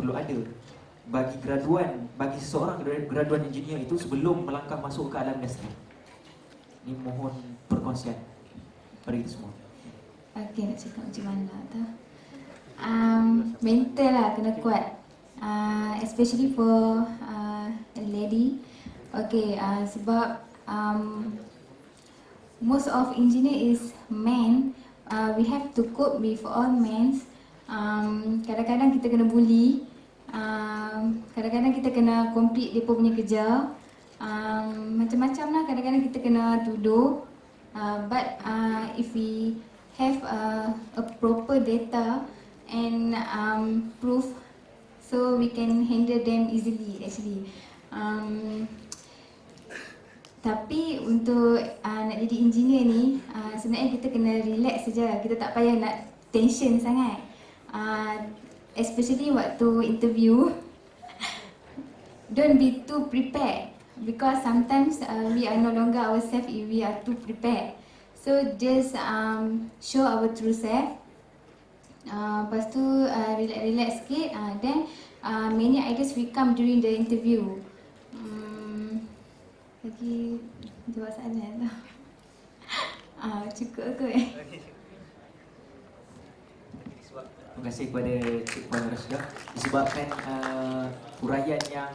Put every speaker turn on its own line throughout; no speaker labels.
perlu ada bagi seseorang graduan engineer itu sebelum melangkah masuk ke alam industri. Ini mohon perkongsian pada kita semua.
Okay, nak cakap macam mana tak? Mental lah kena kuat, especially for a lady. Okay, sebab most of engineer is men. We have to cope with all men. Kadang-kadang kita kena bully, kadang-kadang kita kena complete mereka punya kerja, macam-macam lah. Kadang-kadang kita kena tuduh, but if we have a proper data and proof, so we can handle them easily actually. Tapi untuk nak jadi engineer ni, sebenarnya kita kena relax saja. Kita tak payah nak tension sangat, especially waktu interview. Don't be too prepared, because sometimes we are no longer ourselves if we are too prepared. So just show our true self. Lepas tu relax sikit, then many ideas will come during the interview. Lagi jawab soalan tu. Cukup ke?
Terima kasih kepada Cik Puan Rashidah. Disebabkan huraian yang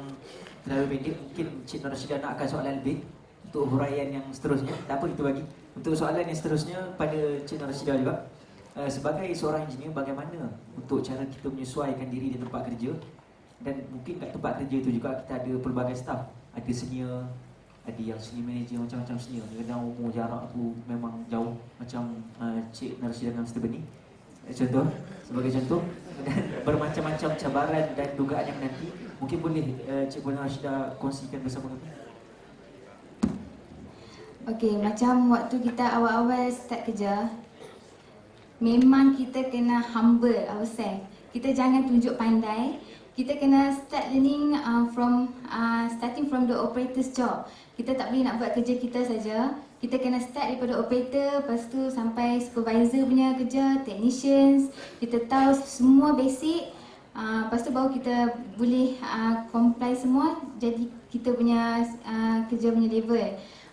terlalu pendek, mungkin Cik Rashidah nak akan soalan lebih untuk huraian yang seterusnya. Tak apa, kita bagi. Untuk soalan yang seterusnya pada Cik Rashidah juga. Sebagai seorang engineer, bagaimana untuk cara kita menyesuaikan diri di tempat kerja? Dan mungkin kat tempat kerja itu juga kita ada pelbagai staff. Ada senior, ada yang senior manager, macam-macam senior. Kadang umur jarak tu memang jauh, macam Cik Rashidah dengan Mr. Benih. Contoh, sebagai contoh, dan bermacam-macam cabaran dan dugaan yang menanti. Mungkin boleh Cik Puan Rashidah kongsikan bersama kami.
Okay, macam waktu kita awal-awal start kerja, memang kita kena humble ourselves. Kita jangan tunjuk pandai. Kita kena start learning starting from the operator's job. Kita tak boleh nak buat kerja kita saja. Kita kena start daripada operator, lepas tu sampai supervisor punya kerja, technicians. Kita tahu semua basic. Lepas tu baru kita boleh comply semua, jadi kita punya kerja punya level.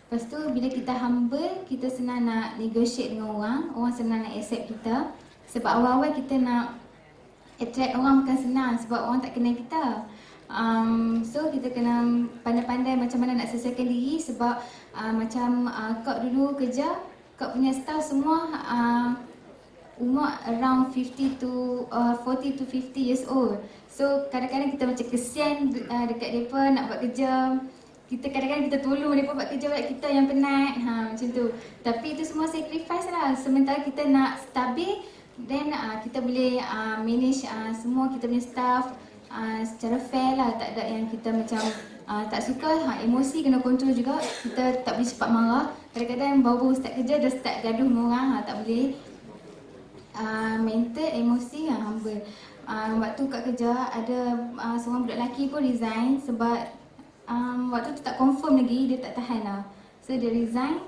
Lepas tu bila kita humble, kita senang nak negotiate dengan orang senang nak accept kita. Sebab awal-awal kita nak attract orang bukan senang, sebab orang tak kenal kita. So kita kena pandai-pandai macam mana nak selesaikan diri. Sebab macam kau dulu kerja, kau punya staff semua umur around 40 to 50 years old. So kadang-kadang kita macam kesian dekat mereka nak buat kerja. Kadang-kadang kita tolong mereka buat kerja, buat kita yang penat, macam tu. Tapi itu semua sacrifice lah. Sementara kita nak stabil, then kita boleh manage semua kita punya staff secara fair lah. Tak ada yang kita macam tak suka, emosi kena kontrol juga. Kita tak boleh cepat marah. Kadang-kadang baru start kerja dah start gaduh dengan orang, tak boleh. Mental, emosi, humble. Waktu kat kerja ada seorang budak lelaki pun resign sebab waktu tu tak confirm lagi, dia tak tahan lah. So dia resign.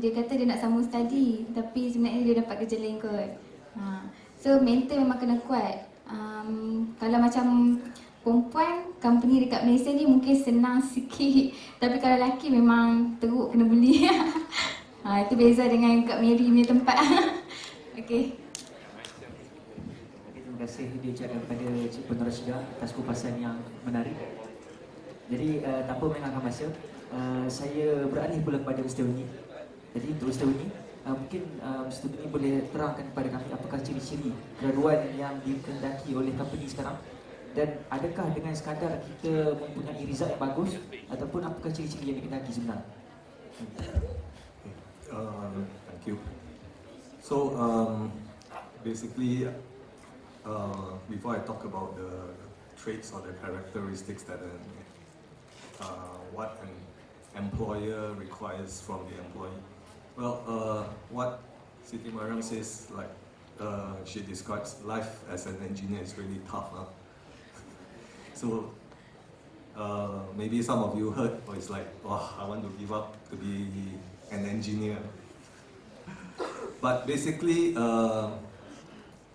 Dia kata dia nak sambung study, tapi sebenarnya dia dapat kerja lain kot. So mental memang kena kuat. Kalau macam perempuan, company dekat Malaysia ni mungkin senang sikit. Tapi kalau lelaki memang teruk, kena bully. Itu beza dengan kat Mary punya tempat. Okay.
Terima kasih diucapkan kepada Cik Puan Rashidah atas kupasan yang menarik. Jadi tanpa melengahkan masa, saya beralih pula kepada Mr. Uni. Jadi untuk Mr. Uni, mungkin Mr. Uni boleh terangkan kepada kami apakah ciri-ciri graduan yang dikehendaki oleh company sekarang, dan adakah dengan sekadar kita mempunyai result yang bagus ataupun apakah ciri-ciri yang dikehendaki sebenarnya?
Thank you. So basically, before I talk about the traits or the characteristics that what an employer requires from the employee. Well, what Siti Mariam says, like she describes life as an engineer is really tough. So maybe some of you heard, or it's like, oh, I want to give up to be an engineer. But basically,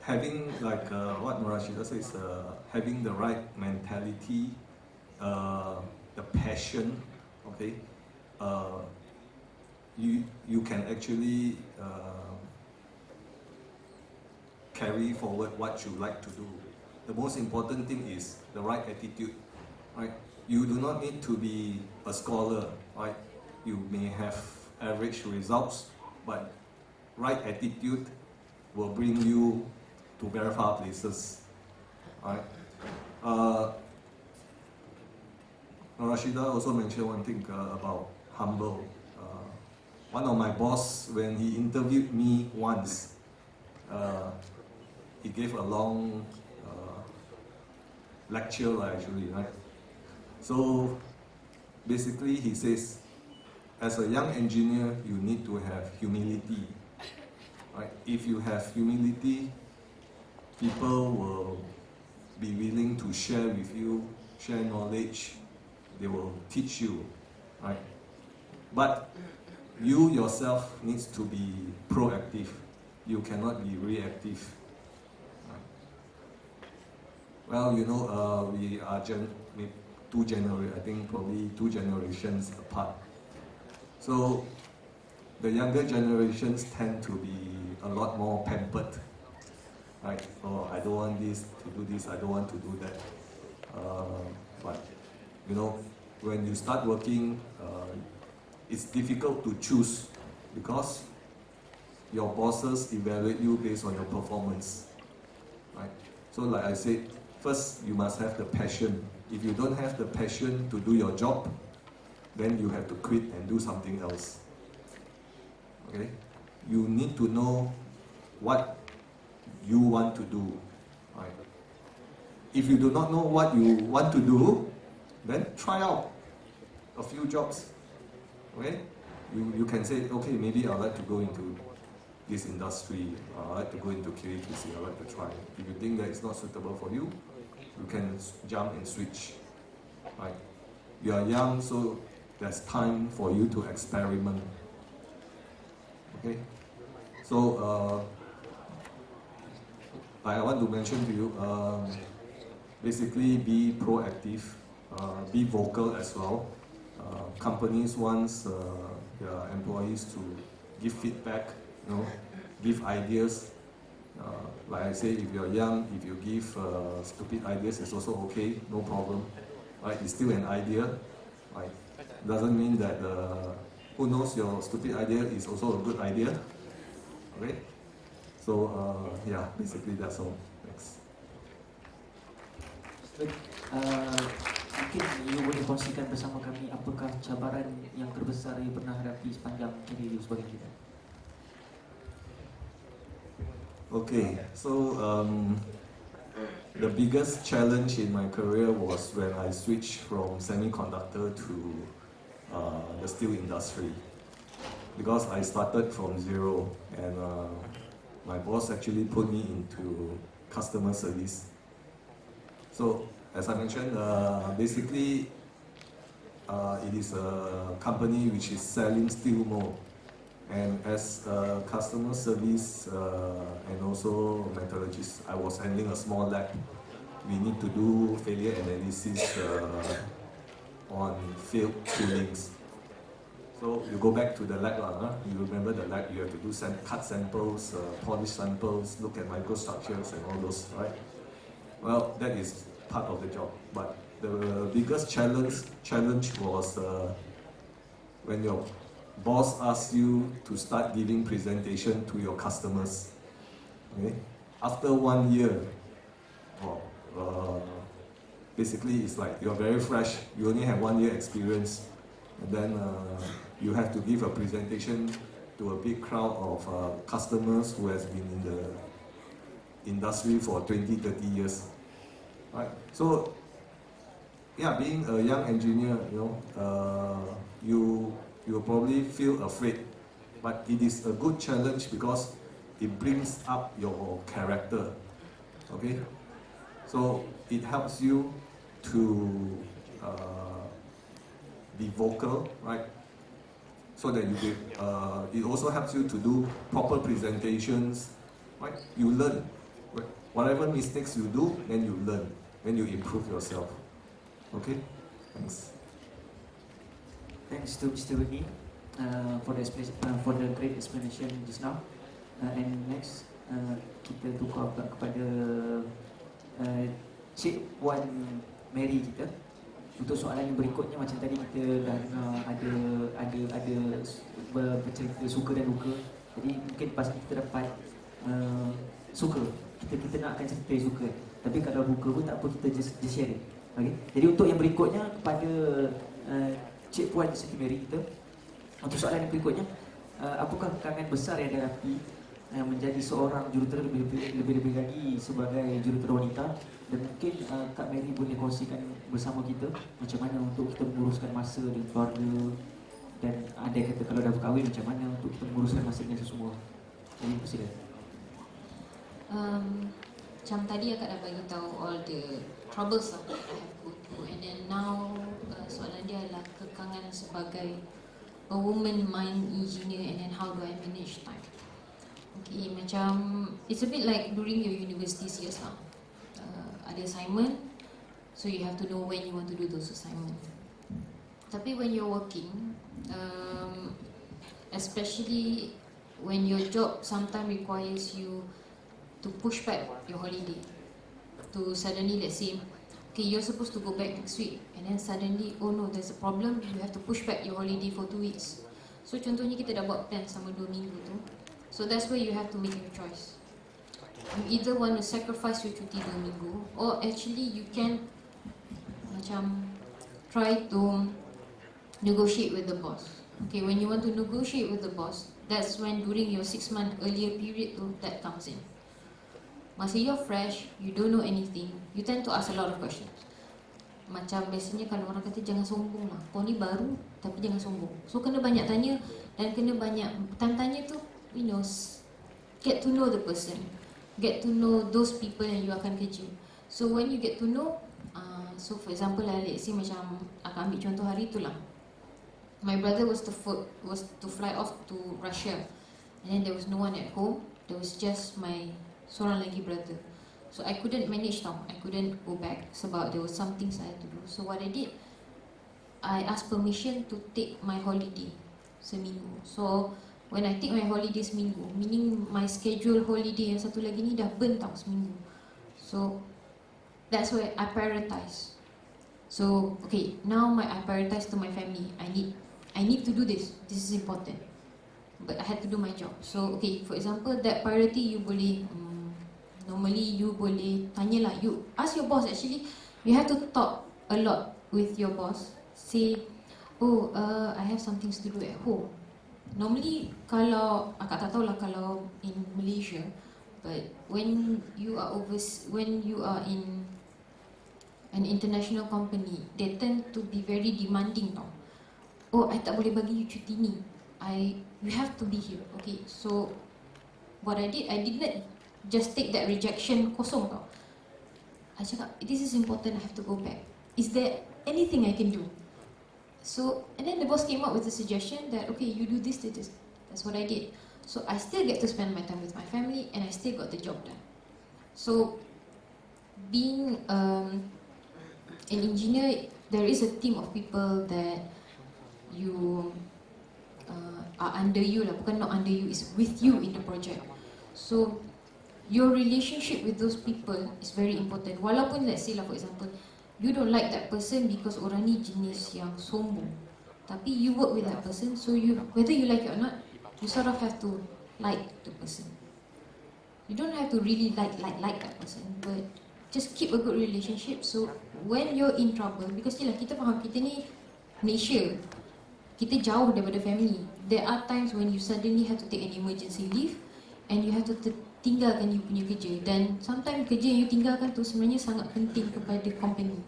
having like what Murashida says, having the right mentality, the passion, okay, you can actually carry forward what you like to do. The most important thing is the right attitude, right? You do not need to be a scholar, right? You may have average results, but right attitude will bring you to very far places, right? Rashida also mentioned one thing about humble. One of my boss, when he interviewed me once, he gave a long lecture actually, right? So basically he says, as a young engineer, you need to have humility, right? If you have humility, people will be willing to share with you, share knowledge, they will teach you, right? But you yourself needs to be proactive. You cannot be reactive. Right? Well, you know, we are I think probably two generations apart. So the younger generations tend to be a lot more pampered, right? Oh, I don't want this to do this, I don't want to do that. But you know, when you start working, it's difficult to choose because your bosses evaluate you based on your performance, right? So like I said, first you must have the passion. If you don't have the passion to do your job, then you have to quit and do something else. Okay? You need to know what you want to do, right? If you do not know what you want to do, then try out a few jobs. Okay? You can say, okay, maybe I'd like to go into this industry, I'd like to go into KTC, I'd like to try. If you think that it's not suitable for you, you can jump and switch. Right? You are young, so there's time for you to experiment. Okay? So, I want to mention to you, basically be proactive, be vocal as well. Companies want their employees to give feedback, you know, give ideas. Like I say, if you're young, if you give stupid ideas, it's also okay, no problem. Right? It's still an idea. Right? Doesn't mean that who knows, your stupid idea is also a good idea. Okay? So yeah, basically that's all. Thanks.
Mungkin you boleh kongsikan bersama kami apakah cabaran yang terbesar you pernah hadapi sepanjang career you sebagai kita?
Okay, so the biggest challenge in my career was when I switched from semiconductor to the steel industry, because I started from zero, and my boss actually put me into customer service. So as I mentioned, basically it is a company which is selling steel mold. And as a customer service and also metallurgist, I was handling a small lab. We need to do failure analysis on failed toolings. So you go back to the lab, you remember the lab, you have to do cut samples, polish samples, look at microstructures and all those, right? Well, that is part of the job. But the biggest challenge was when your boss asks you to start giving presentation to your customers. Okay? After 1 year, basically it's like you're very fresh, you only have 1 year experience, and then you have to give a presentation to a big crowd of customers who has been in the industry for 20-30 years. Right? So, yeah, being a young engineer, you know, you probably feel afraid, but it is a good challenge because it brings up your character. Okay, so it helps you to be vocal, right? So that you it also helps you to do proper presentations, right? You learn whatever mistakes you do, then you learn, then you improve yourself. Okay? Thanks.
Thanks to Mr. Whitney for the great explanation just now. And next, kita tukar kepada Cik Puan Mary kita untuk soalan yang berikutnya. Macam tadi kita dah ada bercerita suka dan duka. Jadi mungkin pasti kita dapat suka. Kita nak akan cerita yang suka. Tapi kalau duka pun tak apa, kita just share. Okay? Jadi untuk yang berikutnya kepada Cik Puan Siti Mary kita, untuk soalan yang berikutnya, apakah kekangan besar yang dihadapi menjadi seorang jurutera lebih lagi sebagai jurutera wanita, dan mungkin Kak Mary boleh kongsikan bersama kita macam mana untuk kita menguruskan masa dengan keluarga, dan ada kata kalau dah berkahwin macam mana untuk kita menguruskan masa dengan semua. Jadi persilakan.
Macam tadi akak dah bagi tahu all the troubles that I have go through, and then now soalan dia adalah kekangan sebagai a woman mind engineer, and then how do I manage time. Okay, macam it's a bit like during your university years lah. Ada assignment, so you have to know when you want to do those assignment. Tapi when you're working, especially when your job sometimes requires you to push back your holiday, to suddenly, let's say, okay, you're supposed to go back next week, and then suddenly, oh no, there's a problem, you have to push back your holiday for 2 weeks. So contohnya kita dah buat plan sama 2 minggu tu, so that's where you have to make your choice. You either want to sacrifice your cuti 2 minggu, or actually you can macam try to negotiate with the boss. Okay, when you want to negotiate with the boss, that's when during your 6-month earlier period tu, that comes in. Masa you're fresh, you don't know anything, you tend to ask a lot of questions. Macam biasanya kalau orang kata jangan sombong lah, kau ni baru tapi jangan sombong. So kena banyak tanya, dan kena banyak tanya tu, you know, get to know the person, get to know those people yang you akan kerja. So when you get to know, so for example lah, let's say macam akan ambil contoh hari tu lah, my brother was to fly off to Russia, and then there was no one at home, there was just my seorang lagi brother. So I couldn't manage tau, I couldn't go back sebab there was some things I had to do. So what I did, I asked permission to take my holiday seminggu. So when I take my holiday seminggu, meaning my schedule holiday yang satu lagi ni dah burn tau seminggu. So that's why I prioritize. So okay, now I prioritize to my family. I need to do this. This is important. But I had to do my job. So okay, for example, that priority you boleh normally you boleh tanyalah, you ask your boss. Actually, you have to talk a lot with your boss. Say, oh, I have some things to do at home. Normally, kalau akak tak tahu lah kalau in Malaysia, but when you are in an international company, they tend to be very demanding tau. Oh, I tak boleh bagi you cuti ni. You have to be here. Okay, so what I did not just take that rejection kosong tau. I cakap, this is important, I have to go back. Is there anything I can do? So, and then the boss came up with a suggestion that, okay, you do this. That's what I did. So I still get to spend my time with my family, and I still got the job done. So, being an engineer, there is a team of people that you are under you lah, bukan not under you, is with you in the project. So your relationship with those people is very important. Walaupun let's say lah, for example, you don't like that person because orang ni jenis yang sombong, tapi you work with that person, so you, whether you like it or not, you sort of have to like the person. You don't have to really like that person, but just keep a good relationship. So when you're in trouble, because yelah, kita faham kita ni Malaysia, kita jauh daripada family. There are times when you suddenly have to take an emergency leave, and you have to tinggalkan you punya kerja. Dan sometimes kerja yang you tinggalkan tu sebenarnya sangat penting kepada company.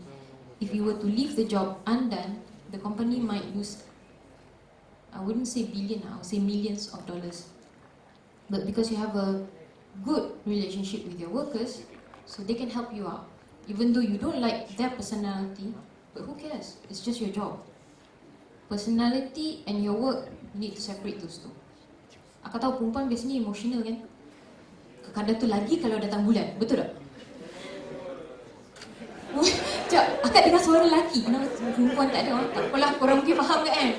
If you were to leave the job undone, the company might lose, I wouldn't say billion, I would say millions of dollars. But because you have a good relationship with your workers, so they can help you out. Even though you don't like their personality, but who cares? It's just your job. Personality and your work, you need to separate those two. Akak tahu perempuan biasanya emotional kan? Kadang tu lagi kalau datang bulan. Betul tak? Sekejap, akak dengar suara lelaki. Kenapa perempuan tak ada? Tak apalah, korang mungkin faham ke kan?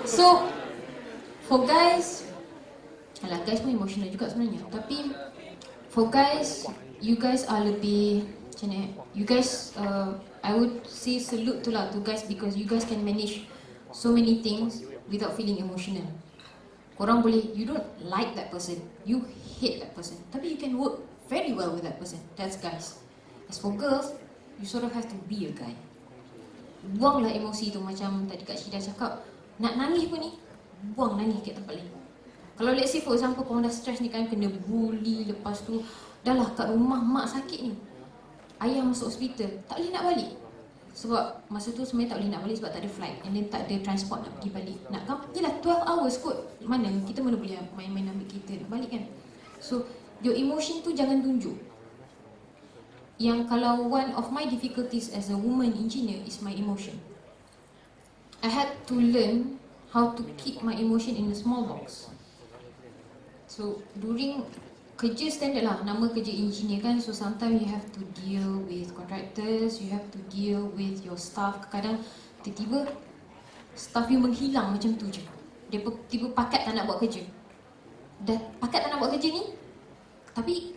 So, for guys, alah, guys pun emotional juga sebenarnya. Tapi, for guys, you guys are lebih, macam mana, you guys, I would say salute tu lah to guys because you guys can manage so many things without feeling emotional. Korang boleh, you don't like that person, you hate that person, tapi you can work very well with that person. That's guys. As for girls, you sort of have to be a guy. Buanglah emosi tu, macam tadi Kak Syida cakap, nak nangis pun ni, buang nangis kat tempat lain. Kalau let's say for example korang dah stress ni kan, kena bully, lepas tu dah lah kat rumah mak sakit ni, ayah masuk hospital, tak boleh nak balik. Sebab masa tu sebenarnya tak boleh nak balik sebab tak ada flight, and then tak ada transport nak pergi balik. Nak yelah 12 hours kot, mana kita mana boleh main-main ambil kereta nak balik kan. So your emotion tu jangan tunjuk. Yang kalau one of my difficulties as a woman engineer is my emotion. I had to learn how to keep my emotion in a small box. So during kerja standard lah, nama kerja engineer kan, so sometimes you have to deal with contractors, you have to deal with your staff. Kadang tiba-tiba staff you menghilang macam tu je. Dia tiba pakat tak nak buat kerja. Dah pakat tak nak buat kerja ni, tapi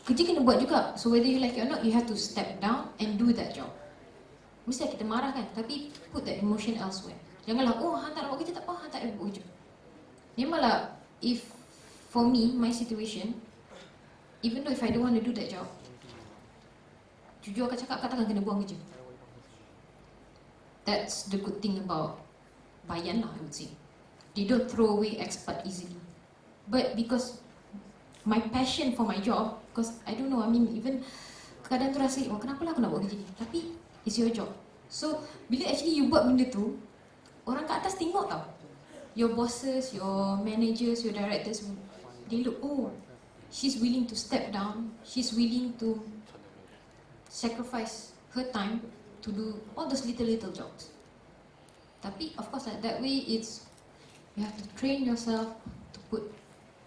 kerja kena buat juga. So whether you like it or not, you have to step down and do that job. Mesti kita marah kan, tapi put that emotion elsewhere. Janganlah, oh hang tak nak buat kerja, tak apa, hang tak nak buat kerja. Memanglah, if for me, my situation, even though if I don't want to do that job, jujur akak cakap, akak takkan kena buang kerja. That's the good thing about Bayan lah, I would say. They don't throw away expert easily. But because my passion for my job, because I don't know, I mean even kadang tu rasa, oh kenapa lah aku nak buat kerja ni? Tapi it's your job. So bila actually you buat benda tu, orang kat atas tengok tau. Your bosses, your managers, your directors, they look, oh, she's willing to step down, she's willing to sacrifice her time to do all those little jobs. Tapi of course like that way, it's you have to train yourself to put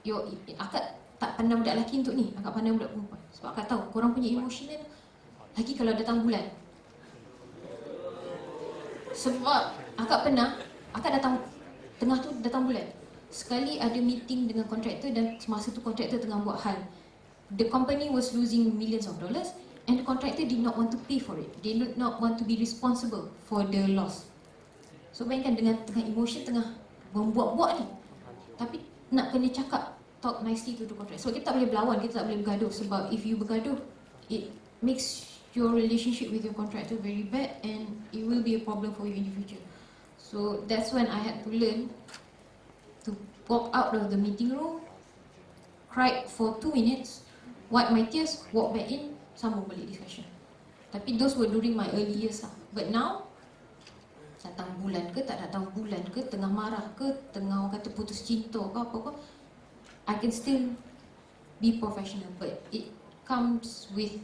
your, akak tak pandang budak lelaki untuk ni, akak pandang budak perempuan. Sebab akak tahu korang punya emotional lagi kalau datang bulan. Sebab akak pernah, akak datang tengah tu datang bulan. Sekali ada meeting dengan kontraktor dan semasa tu kontraktor tengah buat hal. The company was losing millions of dollars and the contractor did not want to pay for it. They did not want to be responsible for the loss. So bayangkan dengan tengah emotion, tengah membuat-buat ni, tapi nak kena cakap, talk nicely to the contractor. So kita tak boleh berlawan, kita tak boleh bergaduh. Sebab if you bergaduh, it makes your relationship with your contractor very bad and it will be a problem for you in the future. So that's when I had to learn to walk out of the meeting room, cried for 2 minutes, wipe my tears, walk back in, sambung balik discussion. Tapi those were during my early years lah. But now, datang bulan ke, tak datang bulan ke, tengah marah ke, tengah orang kata putus cinta ke apa-apa, I can still be professional. But it comes with,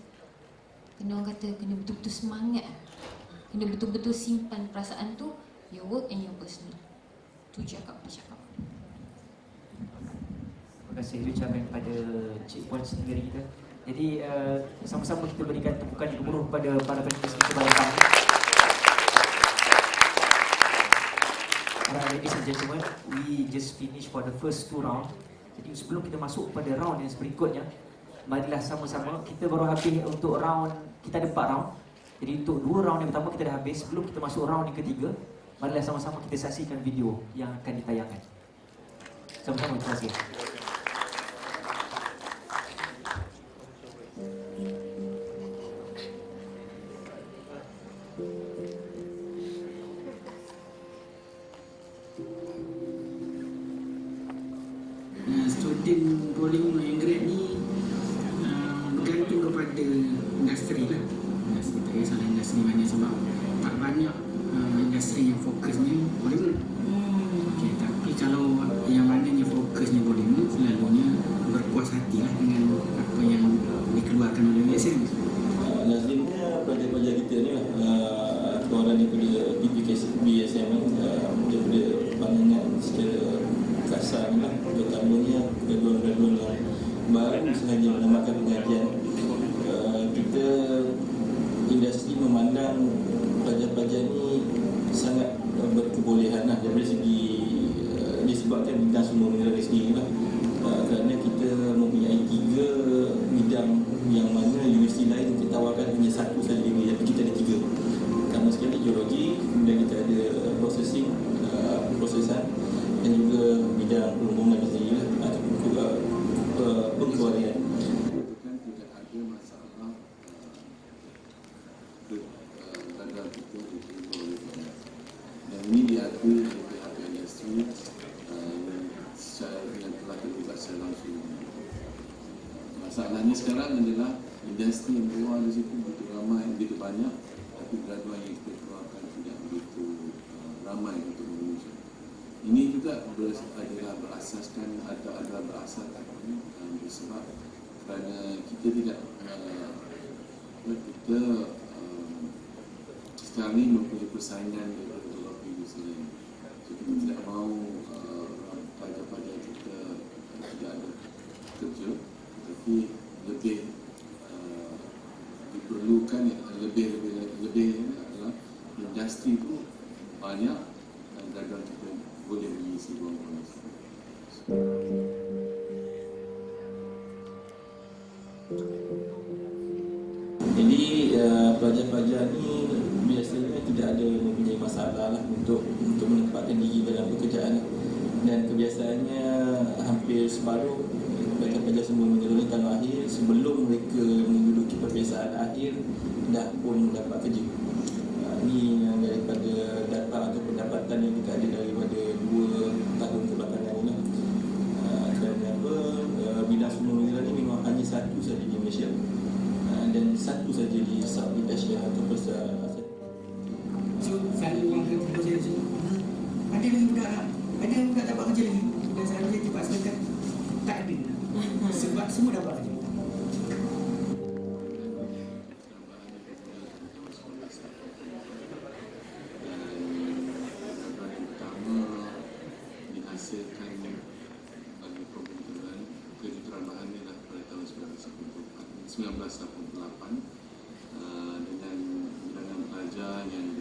kena orang kata, kena betul-betul semangat, kena betul-betul simpan perasaan tu, your work and your personal. Tu je akak boleh cakap.
Terima kasih ucapan pada Cik Puan sendiri kita. Jadi sama-sama kita berikan tepukan gemuruh kepada para penulis kita pada pagi. Alright, ladies and gentlemen, we just finished for the first 2 round. Jadi sebelum kita masuk pada round yang berikutnya, marilah sama-sama, kita baru habis untuk round, kita ada 4 round. Jadi untuk 2 round yang pertama kita dah habis. Sebelum kita masuk round yang ketiga, marilah sama-sama kita saksikan video yang akan ditayangkan. Sama-sama, terima kasih.
Student rolling yang grad ni bergantung kepada industri lah. Industri tak kisahlah industri mana, sebab tak banyak industri yang fokusnya Bollywood. Okay, tapi kalau yang mananya fokusnya Bollywood, selalunya berpuas hati lah dengan apa yang dikeluarkan oleh USM.
Nazrimnya projek-projek kita ni lah, keluaran daripada PPKBSM daripada pandangan secara kasar ni lah, terutamanya graduan-graduan yang segi memandang pelajar-pelajar ni sangat berkebolehan lah dari segi disebabkan bidang sumber mineral sendiri lah. Kerana kita mempunyai 3 bidang yang mana universiti lain kita tawarkan hanya 1 saja degree, tapi kita ada 3. Pertama sekali geologi, kemudian kita ada processing, prosesan, dan juga bidang perhubungan sendiri lah, ataupun juga pengkeluaran.
Tidak ada masalah gagal kita diterima oleh pihak, dan ini diakui oleh pihak industri yang telah terlibat secara langsung. Masalahnya sekarang adalah industri yang keluar di situ begitu ramai, begitu banyak, tapi graduan yang kita keluarkan tidak begitu ramai untuk Indonesia. Ini juga adalah berasaskan sebab kerana kita tidak kita sekarang ini mempunyai persaingan dengan beberapa industri lain. So, kita tidak mahu pelajar-pelajar kita tidak ada kerja, tetapi lebih diperlukan lebih adalah industri itu banyak dan graduan kita boleh mengisi ruang-ruang itu.
Jadi pelajar-pelajar ni biasanya tidak ada mempunyai masalah lah untuk menempatkan diri dalam pekerjaan, dan kebiasaannya hampir separuh pelajar-pelajar semua mineral ni tahun akhir sebelum mereka menduduki peperiksaan akhir dah pun dapat kerja. Ini yang daripada data atau pendapatan yang kita ada daripada 2 tahun kebelakangan ini. Kerana apa, bidang semua mineral ni memang hanya 1 saja di Malaysia, dan 1 saja di Southeast Asia ataupun Asia.
So, saya yang kedua saya cakap, ada lagi budak tak? Ada budak tak buat kerja lagi? Dan saya cepat sedekat, tak ada. Sebab semua dah buat kerja.
Hasilkan bagi program kejuruteraan ini adalah pada tahun 1988 dengan bilangan pelajar yang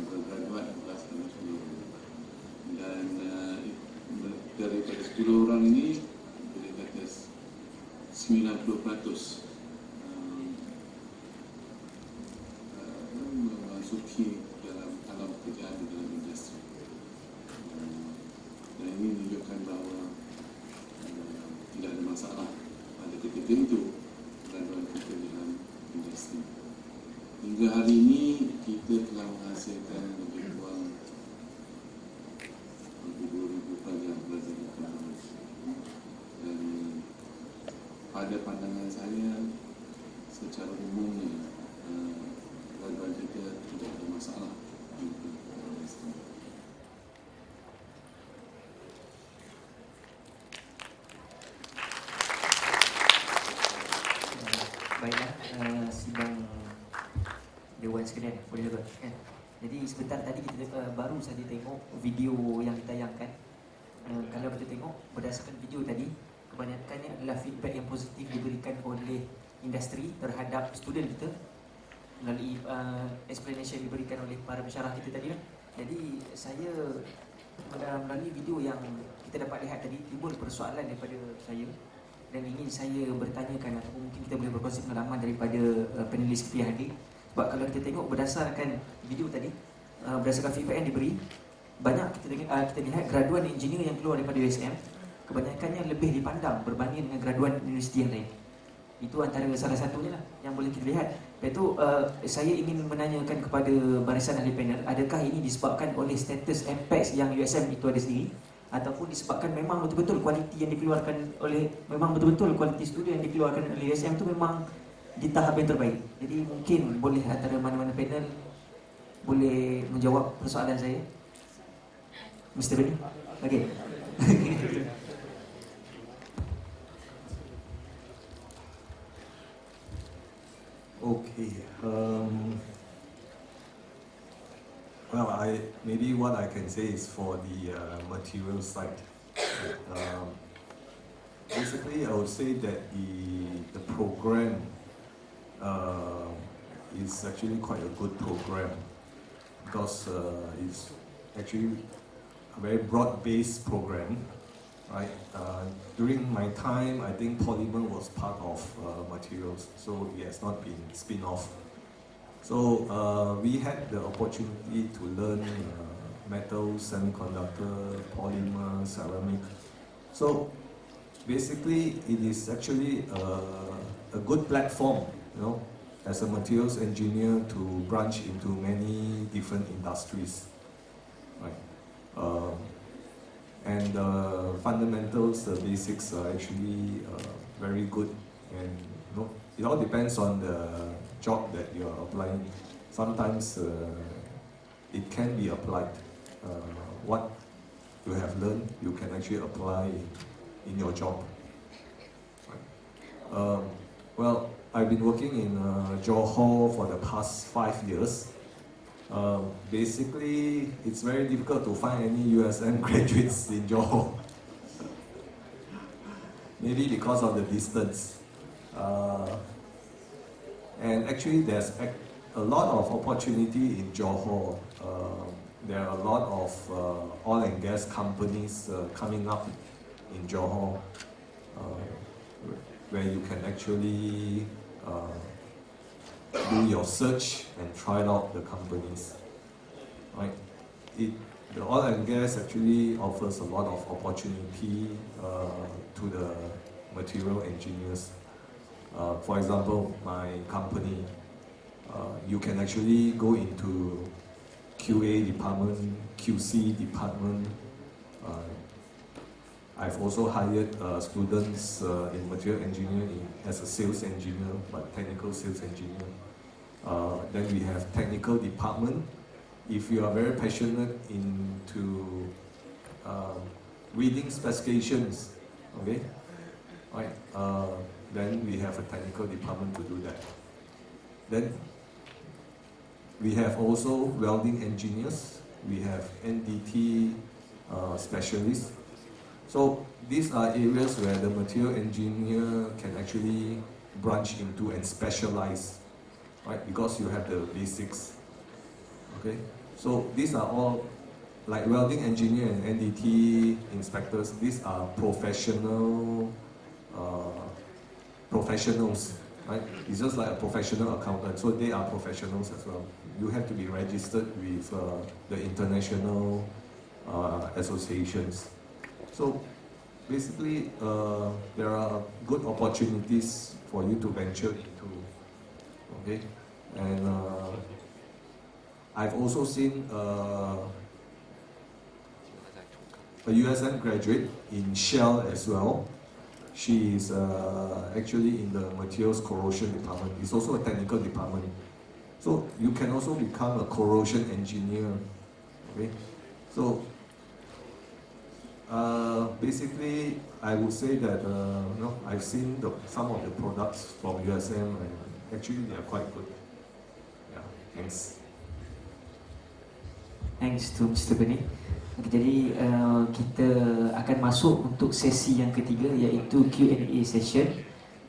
bergraduat 11 tahun sebelum, dan daripada 10 orang ini boleh kata 90% memasuki dalam alam pekerjaan di dalam industri. Dan ini menunjukkan bahawa tidak ada masalah pada ketika itu graduan kita dalam industri. Hingga hari ini kita telah menghasilkan lebih kurang 2,000 pelajar belajar di kampus. Dan pada pandangan saya, secara umumnya graduan kita tidak ada masalah di industri.
Baiklah, sidang Dewan sekalian, boleh tuan kan? Jadi sebentar tadi kita baru saja tengok video yang ditayangkan. Kalau kita tengok berdasarkan video tadi, kebanyakannya adalah feedback yang positif diberikan oleh industri terhadap student kita melalui explanation diberikan oleh para pensyarah kita tadi lah. Jadi saya melalui video yang kita dapat lihat tadi, timbul persoalan daripada saya dan ingin saya bertanyakan, ataupun mungkin kita boleh berkongsi pengalaman daripada panelis kita yang hadir. Sebab kalau kita tengok berdasarkan video tadi, berdasarkan feedback yang diberi, banyak kita lihat graduan engineer yang keluar daripada USM kebanyakannya lebih dipandang berbanding dengan graduan universiti yang lain. Itu antara salah satunya lah yang boleh kita lihat. Lepas itu saya ingin menanyakan kepada barisan ahli panel, adakah ini disebabkan oleh status MPEX yang USM itu ada sendiri, ataupun disebabkan memang betul-betul kualiti yang dikeluarkan oleh, memang betul-betul kualiti studi yang dikeluarkan oleh USM itu memang di tahap yang terbaik. Jadi mungkin boleh antara mana-mana panel boleh menjawab persoalan saya. Mr. Beni? Okey.
Okay. Well, maybe what I can say is for the material side. Basically, I would say that the program is actually quite a good program because it's actually a very broad-based program, right? During my time, I think polymer was part of materials, so it has not been spin-off. So we had the opportunity to learn metal, semiconductor, polymer, ceramic. So basically, it is actually a good platform, you know, as a materials engineer to branch into many different industries, right? And the fundamentals, the basics are actually very good, and you know, it all depends on the job that you are applying. Sometimes it can be applied. What you have learned, you can actually apply in your job. Right? Well, I've been working in Johor for the past 5 years. Basically, it's very difficult to find any USM graduates in Johor. Maybe because of the distance. And actually, there's a lot of opportunity in Johor. There are a lot of oil and gas companies coming up in Johor, where you can actually do your search and try out the companies. Right? The oil and gas actually offers a lot of opportunity to the material engineers. For example, my company, you can actually go into QA department, QC department. I've also hired students in material engineering as a sales engineer, but technical sales engineer. Then we have technical department. If you are very passionate into reading specifications, okay, right? Then we have a technical department to do that. Then we have also welding engineers. We have NDT specialists. So these are areas where the material engineer can actually branch into and specialize, right? Because you have the basics. Okay. So these are all, like welding engineer and NDT inspectors. These are professionals, right? It's just like a professional accountant. So they are professionals as well. You have to be registered with the international associations. So basically, there are good opportunities for you to venture into. Okay, and I've also seen a USM graduate in Shell as well. She is actually in the materials corrosion department. It's also a technical department. So you can also become a corrosion engineer. Okay, so basically, I would say that you know, I've seen some of the products from USM, and actually they are quite good. Yeah, thanks.
Thanks to Mr. Benny. Jadi kita akan masuk untuk sesi yang ketiga, iaitu Q&A session.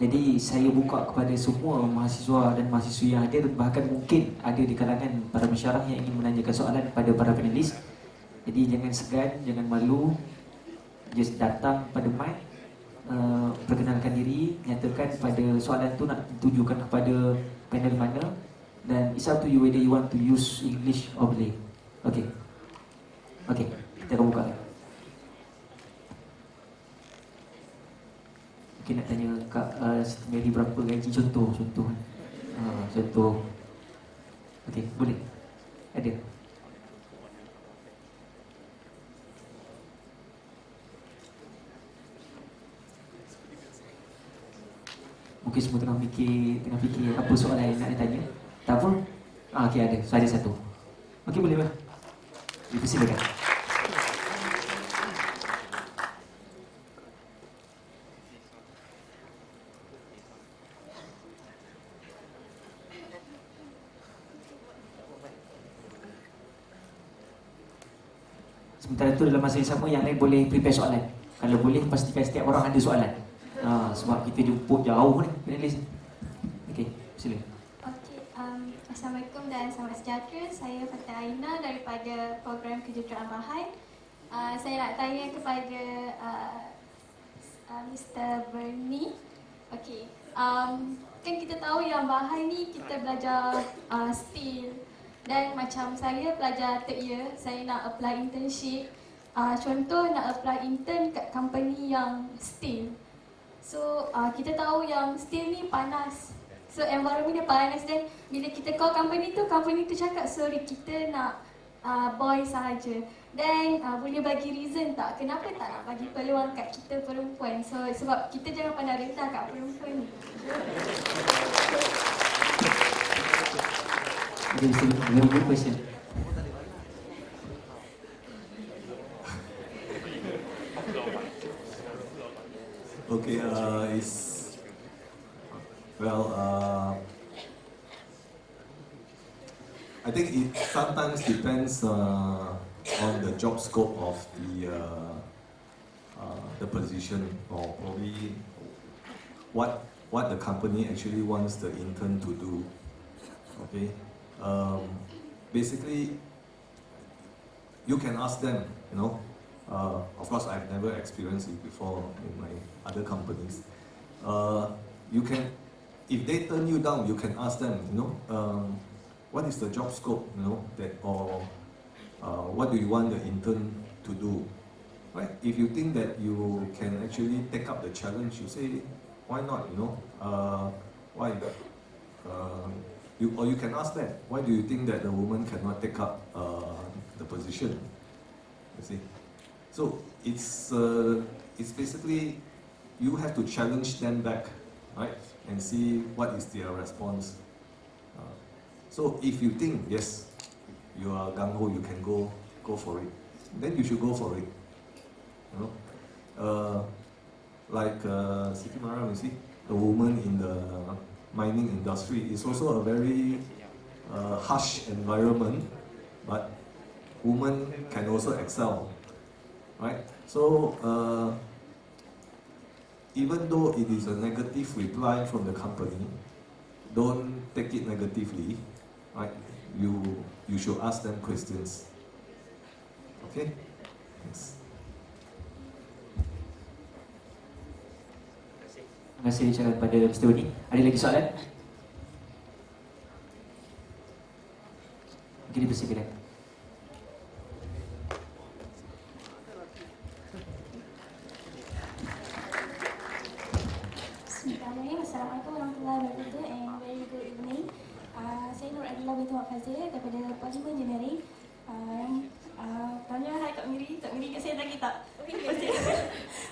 Jadi saya buka kepada semua mahasiswa dan mahasiswi yang hadir, bahkan mungkin ada di kalangan para pensyarah yang ingin menanyakan soalan kepada para panelis. Jadi jangan segan, jangan malu, just datang pada mic, perkenalkan diri, nyatakan pada soalan tu nak tujukan kepada panel mana, dan it's up to you whether you want to use English or Malay. Okay. Okay, kita akan buka. Mungkin nak tanya Kak Siti Mary berapa gaji, contoh. Contoh. Okay, boleh? Ada? Mungkin semua tengah fikir apa soalan yang nak ditanya. Tak apa? Okay, ada. So, ada satu. Okay, boleh lah. Silakan. Sementara itu dalam masa yang sama, yang lain boleh prepare soalan. Kalau boleh, pastikan setiap orang ada soalan. Sebab kita jemput jauh ni panelis. Okey, silakan.
Okay,
Assalamualaikum dan selamat sejahtera. Saya Fatah Aina daripada program kejuruteraan bahan. Saya nak tanya kepada Mr. Bernie. Okey, kan kita tahu yang bahan ni kita belajar steel, dan macam saya pelajar third year, saya nak apply internship. Contoh nak apply intern kat company yang steel. So kita tahu yang steel ni panas. So environment dia panas, dan bila kita call company tu cakap sorry kita nak boy sahaja. Dan boleh bagi reason tak kenapa tak nak bagi peluang kat kita perempuan? So sebab kita jangan pandang rendah kat perempuan ni.
Very good question.
Okay, I think it sometimes depends on the job scope of the position, or probably what the company actually wants the intern to do. Okay, basically you can ask them, you know. Of course, I've never experienced it before in my other companies. You can, if they turn you down, you can ask them, you know, what is the job scope, you know, that, or what do you want the intern to do, right? If you think that you can actually take up the challenge, you say, why not, you know, why? Or you can ask them, why do you think that the woman cannot take up the position? You see. So it's basically you have to challenge them back, right, and see what is their response. So if you think yes, you are gung ho, you can go for it, then you should go for it. You know, like Siti Maram, you see, a woman in the mining industry is also a very harsh environment, but women can also excel. Right? So, even though it is a negative reply from the company, don't take it negatively, right? You should ask them questions. Okay? Thanks.
Terima kasih ucapkan kepada Mr. Udi. Ada lagi soalan? Mungkin dipersilakan.
Assalamualaikum warahmatullahi wabarakatuh and very good evening. Saya Nur Adila binti Mak Fazil daripada Polymer Engineering. Tanya hai Kak Miri kat saya lagi tak?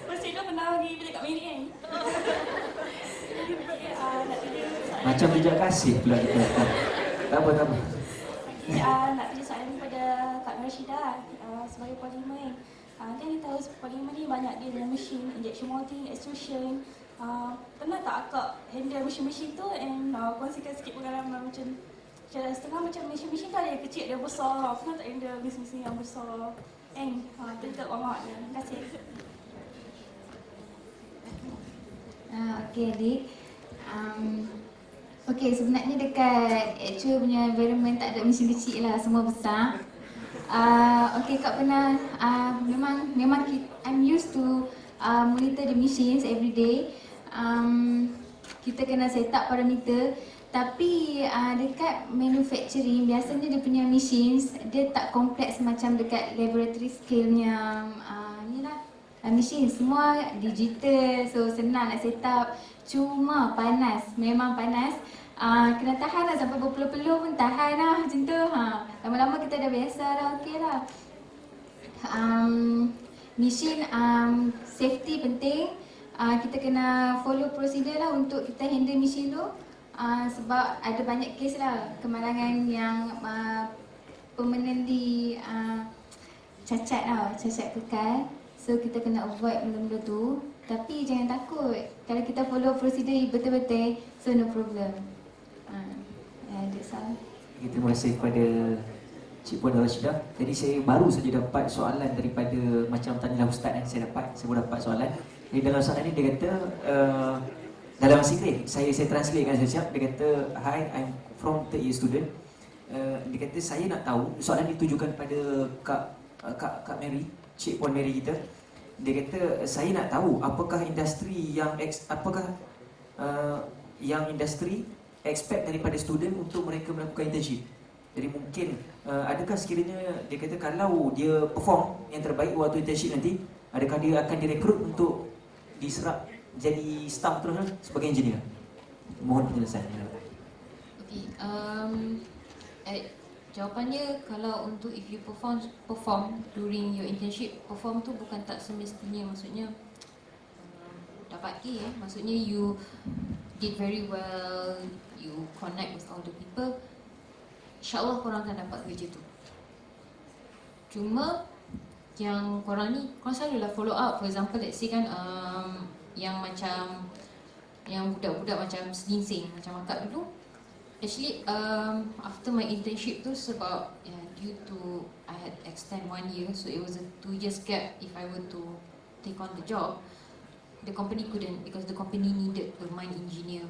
Pasti dah pernah pergi bilik Kak Miri kan?
Macam bijak kasih pula kita. Tak apa.
Nak tanya soalan kepada Kak Rashida sebagai polymer. Kan kita tahu polymer ni banyak dia dalam mesin, injection molding, extrusion. Pernah tak akak handle mesin-mesin tu and kongsikan sikit pengalaman macam setengah macam mesin-mesin tu ada yang kecil, ada yang besar. Pernah tak handle mesin-mesin yang besar? Tentu awak dia. Terima kasih.
Okey adik. Okey, sebenarnya dekat actual punya environment tak ada mesin kecil lah, semua besar. Okey, Kak pernah memang I'm used to monitor the machines every day. Kita kena set up parameter, tapi dekat manufacturing biasanya dia punya machines dia tak kompleks macam dekat laboratory scale-nya ni lah. Machine semua digital, so senang nak set up. Cuma panas, memang panas. Kena tahan lah sampai berpeluh-peluh pun tahan lah macam tu. Lama-lama kita dah biasa dah, okey lah. Machine safety penting. Kita kena follow prosedur lah untuk kita handle machine tu. Sebab ada banyak kes lah kemalangan yang permanently cacat lah, cacat kekal. So kita kena avoid benda-benda tu. Tapi jangan takut, kalau kita follow prosedur betul-betul, so no problem. That's all.
Terima kasih kepada Cik Puan Rashidah. Jadi saya baru saja dapat soalan daripada macam tanyalah Ustaz yang saya baru dapat soalan. Jadi dalam soalan ni dia kata dalam bahasa Inggeris, saya translate kan siap. Dia kata, hi, I'm from third year student. dia kata saya nak tahu, soalan ditujukan pada Kak Mary, Cik Puan Mary kita. Dia kata saya nak tahu apakah industri yang industri expect daripada student untuk mereka melakukan internship. Jadi mungkin adakah sekiranya dia kata kalau dia perform yang terbaik waktu internship nanti, adakah dia akan direkrut untuk diserap jadi staff terus sebagai engineer? Mohon penjelasan.
Okay, jawapannya kalau untuk if you perform during your internship, perform tu bukan tak semestinya maksudnya dapat A, maksudnya you did very well, you connect with all the people, insyaAllah korang akan dapat kerja tu. Cuma yang korang ni, korang selalulah follow up. For example, let's say kan yang macam yang budak-budak macam selinsing, macam akak dulu. Actually, after my internship tu sebab due to I had extend 1 year, so it was a 2 years gap if I were to take on the job. The company couldn't because the company needed a mine engineer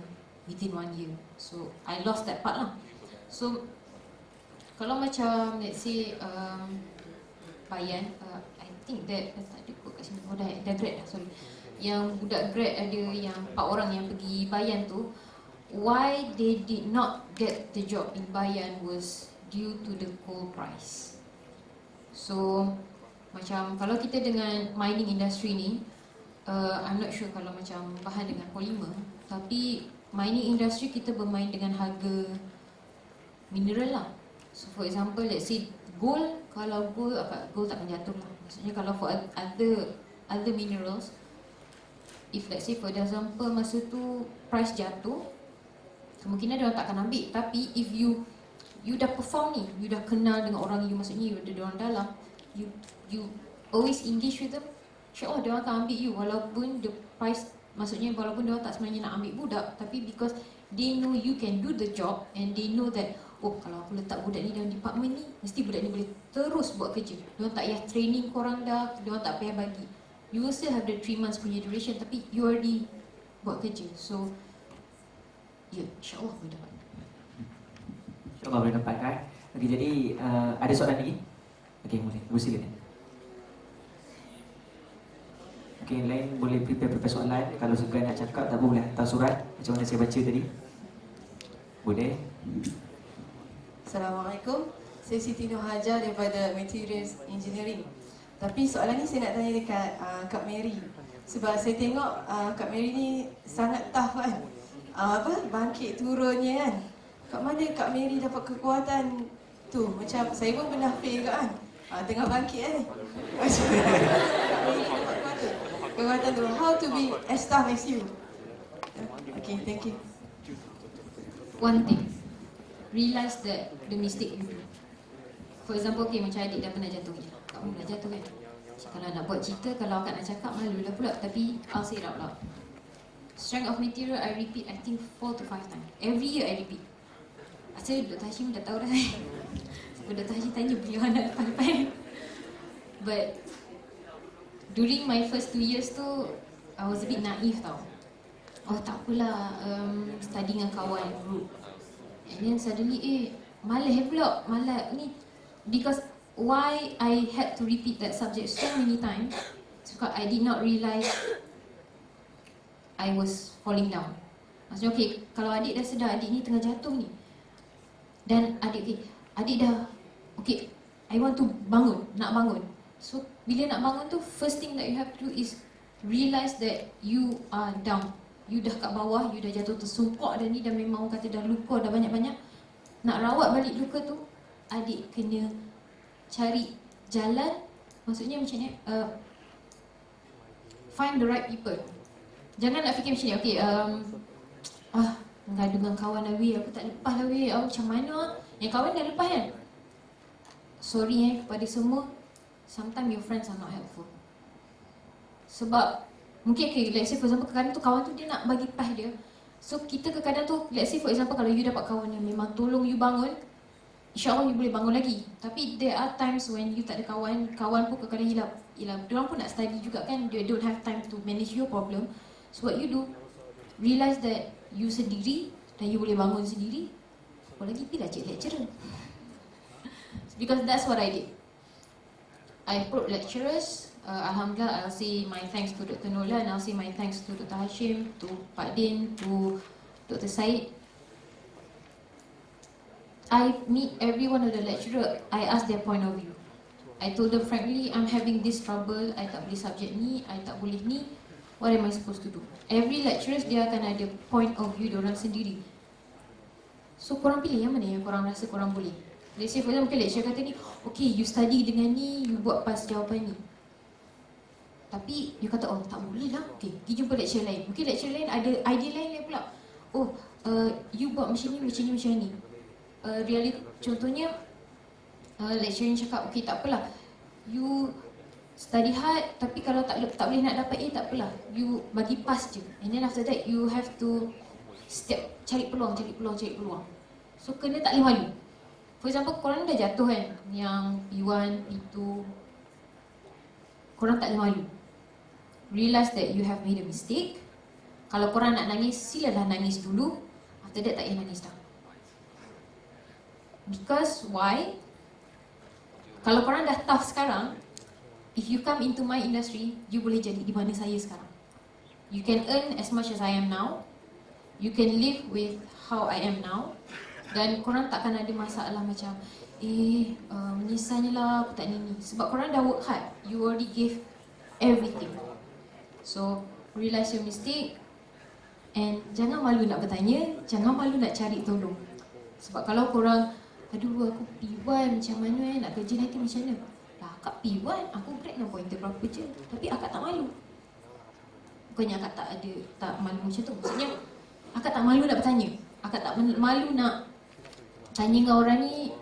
within 1 year. So I lost that part lah. So kalau macam let's say Bayan, I think that tak ada kot kat sini. Oh dah grad dah, sorry. Yang budak grad ada yang 4 orang yang pergi Bayan tu, why they did not get the job in Bayan was due to the coal price. So macam kalau kita dengan mining industry ni, I'm not sure kalau macam bahan dengan polymer, tapi mining industry kita bermain dengan harga mineral lah. So for example, let's say gold, kalau gold tak akan jatuh lah. Maksudnya kalau for other minerals, if let's say for example masa tu price jatuh, kemungkinan dia orang tak akan ambil. Tapi if you dah perform ni, you dah kenal dengan orang you, maksudnya you ada orang dalam, you always engage with them, insyaAllah dia orang akan ambil you walaupun the price, maksudnya walaupun dia orang tak sebenarnya nak ambil budak, tapi because they know you can do the job and they know that oh kalau aku letak budak ni dalam department ni, mesti budak ni boleh terus buat kerja. Dia orang tak payah training korang dah, dia orang tak payah bagi. You will still have the 3 months punya duration, tapi you already buat kerja. So ya, insyaAllah boleh dapat.
InsyaAllah boleh dapat kan. Okay, jadi ada soalan lagi? Okay, boleh. Silakan. Okay, yang lain boleh prepare soalan. Kalau segan nak cakap, tak boleh hantar surat macam mana saya baca tadi. Boleh.
Assalamualaikum. Saya Siti Nur Hajar daripada Materials Engineering. Tapi soalan ni saya nak tanya dekat Kak Mary. Sebab saya tengok Kak Mary ni sangat tough kan. Bangkit turunnya kan. Kat mana Kak Mary dapat kekuatan tu? Macam saya pun pernah fail kan. Tengah bangkit kan. Macam Kak Mary dapat kekuatan tu. How to be as tough as you? Okay, thank you.
One thing, realize that the mistake you do. For example, okay, macam adik dah pernah jatuh je. Kak pun pernah jatuh kan. Kalau nak buat cerita, kalau akak nak cakap, malulah pula. Tapi I'll say it out loud. Strength of material, I repeat, I think 4 to 5 times. Every year I repeat. Asal Dr. Hashim dah tahu dah. Sebab Dr. Hashim tanya beliau anak depan-depan. But during my first 2 years tu, I was a bit naive tau. Oh tak apalah, study dengan kawan, group. And then suddenly, malas pula, malas ni. Because why I had to repeat that subject so many times, because I did not realise I was falling down. Maksudnya okay, kalau adik dah sedar adik ni tengah jatuh ni, dan adik dah okay, I want to bangun, nak bangun. So bila nak bangun tu, first thing that you have to do is realize that you are down. You dah kat bawah, you dah jatuh tersungkok dan ni, dah memang orang kata dah luka dah banyak-banyak. Nak rawat balik luka tu, adik kena cari jalan. Maksudnya macam ni, find the right people. Jangan nak fikir macam ni, okay, ngadu dengan kawan lah weh, aku tak lepas lah weh, macam mana yang kawan dah lepas kan. Sorry kepada semua, sometimes your friends are not helpful. Sebab mungkin okay, let's say for example kadang tu kawan tu dia nak bagi pas dia. So kita kadang tu, let's say for example kalau you dapat kawan yang memang tolong you bangun, InsyaAllah you boleh bangun lagi. Tapi there are times when you tak ada kawan, kawan pun kadang-kadang hilang. Diorang pun nak study juga kan, they don't have time to manage your problem. So what you do, realize that you sendiri dan you boleh bangun sendiri. Apalagi pergilah cik lecturer. Because that's what I did. I approached lecturers. Alhamdulillah, I'll say my thanks to Dr. Nolan, I'll say my thanks to Dr. Hashim, to Pak Din, to Dr. Said. I meet every one of the lecturer, I ask their point of view. I told them frankly, I'm having this trouble, I tak boleh subjek ni, I tak boleh ni. What am I supposed to do? Every lecturers dia akan ada point of view diorang sendiri. So korang pilih yang mana yang korang rasa korang boleh. Let's say for example lecturer kata ni, okay you study dengan ni, you buat pas jawapan ni. Tapi you kata, oh tak boleh lah, okay pergi jumpa lecturer lain. Mungkin lecturer lain ada idea lain pula. Oh you buat macam ni, macam ni, macam ni. Contohnya lecturer yang cakap, okay tak apalah, you study hard, tapi kalau tak boleh nak dapat A, tak apalah, you bagi pass je. And then after that you have to cari peluang. So kena tak boleh malu. For example, korang dah jatuh kan, yang P1, P2, korang tak boleh malu. Realize that you have made a mistake. Kalau korang nak nangis, silalah nangis dulu. After that tak payah nangis dah. Because why? Kalau korang dah tough sekarang, if you come into my industry, you boleh jadi di mana saya sekarang. You can earn as much as I am now. You can live with how I am now. Dan korang takkan ada masalah macam menyesalnya lah aku tak ni. Sebab korang dah work hard. You already gave everything. So realize your mistake. And jangan malu nak bertanya. Jangan malu nak cari tolong. Sebab kalau korang, aduh aku P1 macam mana nak kerja nanti macam mana. Lah akak P1, aku grade 6 berapa je. Tapi akak tak malu. Bukannya akak tak malu macam tu. Maksudnya akak tak malu nak bertanya. Akak tak malu nak tanya dengan orang ni,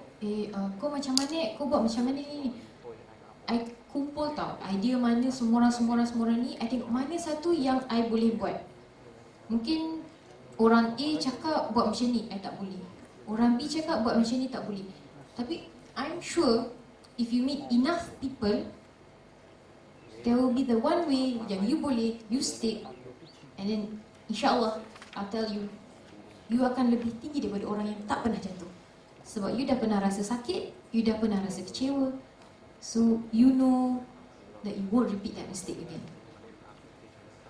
kau macam mana, kau buat macam mana ni. I kumpul tau idea mana semua orang ni. I tengok mana satu yang I boleh buat. Mungkin orang A cakap buat macam ni, I tak boleh. Orang B cakap buat macam ni, tak boleh. Tapi I'm sure if you meet enough people, there will be the one way yang you boleh, you stick. And then insyaAllah, I'll tell you, you akan lebih tinggi daripada orang yang tak pernah jatuh. Sebab you dah pernah rasa sakit, you dah pernah rasa kecewa. So you know that you won't repeat that mistake again.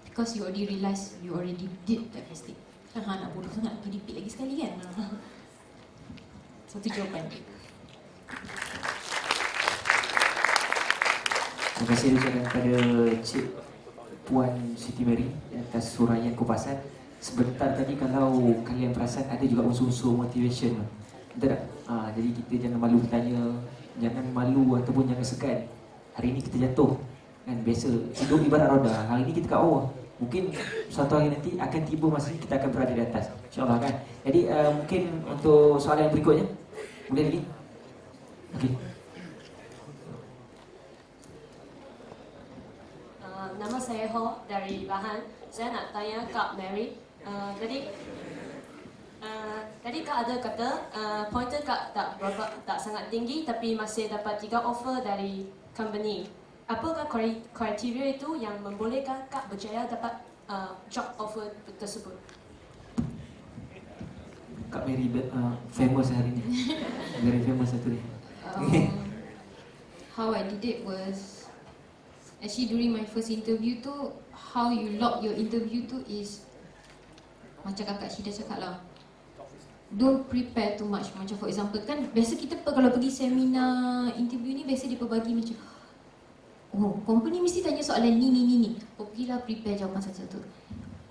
Because you already realise you already did that mistake. Nak bodoh sangat, pergi repeat lagi sekali kan. Satu jawapan.
Terima kasih ucapkan kepada Cik Puan Siti Mary atas huraian kupasan. Sebentar tadi kalau kalian perasan ada juga unsur-unsur motivation. Betul tak? Jadi kita jangan malu bertanya, jangan malu ataupun jangan segan. Hari ini kita jatuh kan, biasa hidup ibarat roda. Hari ini kita kat bawah. Mungkin suatu hari nanti akan tiba masa kita akan berada di atas, InsyaAllah kan. Jadi mungkin untuk soalan yang berikutnya, boleh lagi? Okey.
Nama saya Ho dari Bahan. Saya nak tanya Kak Mary. Tadi Kak ada kata pointer Kak tak sangat tinggi tapi masih dapat 3 offer dari company. Apakah kriteria itu yang membolehkan Kak berjaya dapat job offer tersebut?
Kak Mary famous hari ni. Very famous satu ni.
How I did it was actually during my first interview tu, how you lock your interview tu is macam kakak Syida cakap lah, don't prepare too much. Macam for example kan, biasa kita kalau pergi seminar interview ni, biasa dia berbagi macam, oh company mesti tanya soalan ni. Oh pergilah prepare jawapan satu-satu.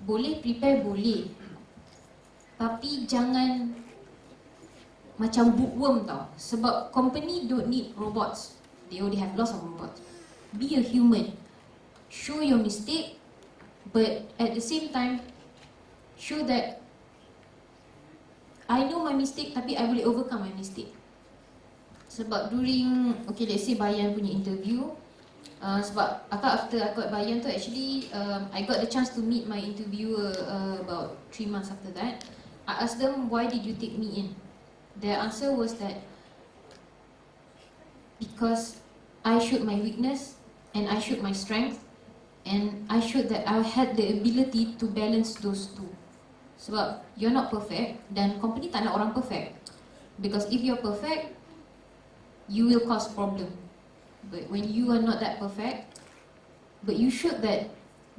Boleh prepare, boleh. Tapi jangan macam bookworm tau. Sebab company don't need robots. They already have lots of robots. Be a human. Show your mistake, but at the same time show that I know my mistake tapi I boleh overcome my mistake. Sebab during, okay let's say Bayan punya interview, sebab after I got Bayan tu actually I got the chance to meet my interviewer about 3 months after that. I asked them, why did you take me in? Their answer was that because I showed my weakness and I showed my strength and I showed that I had the ability to balance those two. Sebab you're not perfect dan company tak nak orang perfect. Because if you're perfect, you will cause problem. But when you are not that perfect, but you should that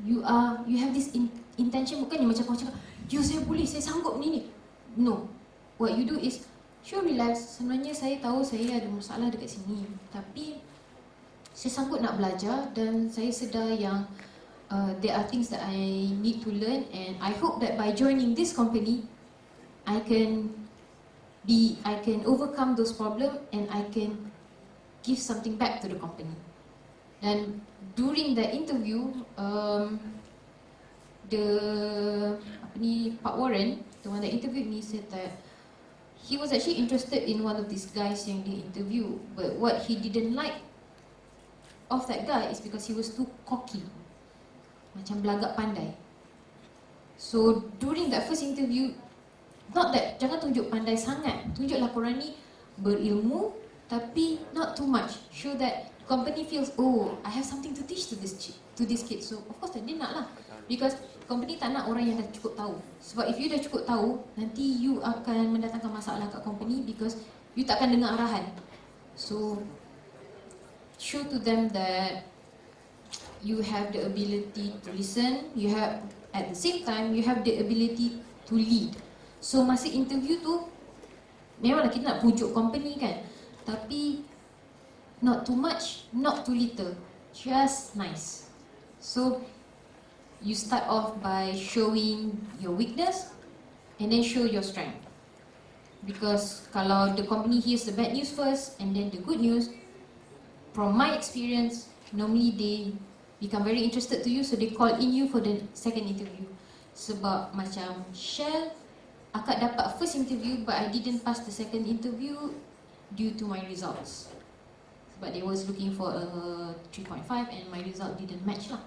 you have this intention, bukan yang macam kau cakap, yo saya boleh, saya sanggup ni. No, what you do is sure relax. Sebenarnya saya tahu saya ada masalah dekat sini, tapi saya sanggup nak belajar dan saya sedar yang there are things that I need to learn, and I hope that by joining this company, I can overcome those problems and I can give something back to the company. Dan during the interview, Pak Warren, the one that interviewed me, said that he was actually interested in one of these guys yang dia interview, but what he didn't like of that guy is because he was too cocky, macam belagak pandai. So during that first interview, not that jangan tunjuk pandai sangat, tunjuklah korang ni berilmu tapi not too much, show that company feels, oh, I have something to teach to this kid. So of course dia nak lah, because company tak nak orang yang dah cukup tahu. Sebab if you dah cukup tahu, nanti you akan mendatangkan masalah kat company because you tak akan dengar arahan. So show to them that you have the ability to listen, you have, at the same time you have the ability to lead. So masa interview tu memanglah kita nak pujuk company kan, tapi not too much, not too little, just nice. So you start off by showing your weakness and then show your strength. Because kalau the company hears the bad news first and then the good news, from my experience, normally they become very interested to you, so they call in you for the second interview. Sebab macam Shell, akak dapat first interview but I didn't pass the second interview due to my results. But they was looking for a 3.5 and my result didn't match lah.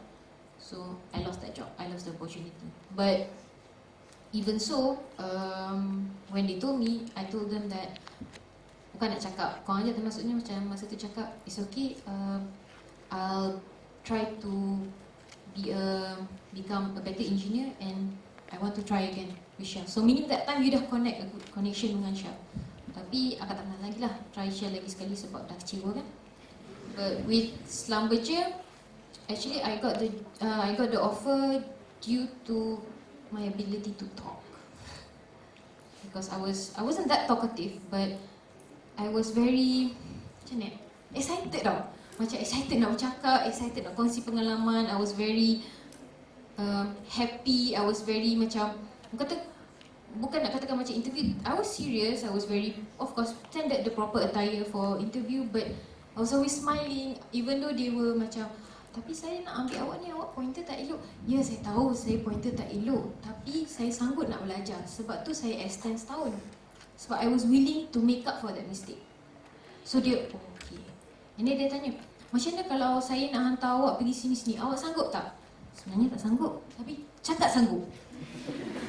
So I lost that job, I lost the opportunity. But even so, when they told me, I told them that bukan nak cakap, korang aja termasuknya macam masa tu cakap, it's okay, I'll try to become a better engineer and I want to try again with Shell. So meaning that time you dah connect a good connection dengan Shell. Tapi akak tak pernah lagi lah try Shell lagi sekali sebab dah kecewa kan. But with Slumberger, actually I got the offer due to my ability to talk. Because I wasn't that talkative, but I was very macam ni, excited tau. Macam excited nak bercakap, excited nak kongsi pengalaman. I was very happy. I was very macam, bukan nak katakan macam interview, I was serious. I was very, of course, pretended the proper attire for interview, but I was always smiling, even though they were macam, tapi saya nak ambil awak ni, awak pointer tak elok. Ya, saya tahu saya pointer tak elok, tapi saya sanggup nak belajar. Sebab tu saya extend setahun. Sebab I was willing to make up for that mistake. So dia, oh, okay. And then dia tanya, macam mana kalau saya nak hantar awak pergi sini-sini, awak sanggup tak? Sebenarnya tak sanggup, tapi cakap sanggup.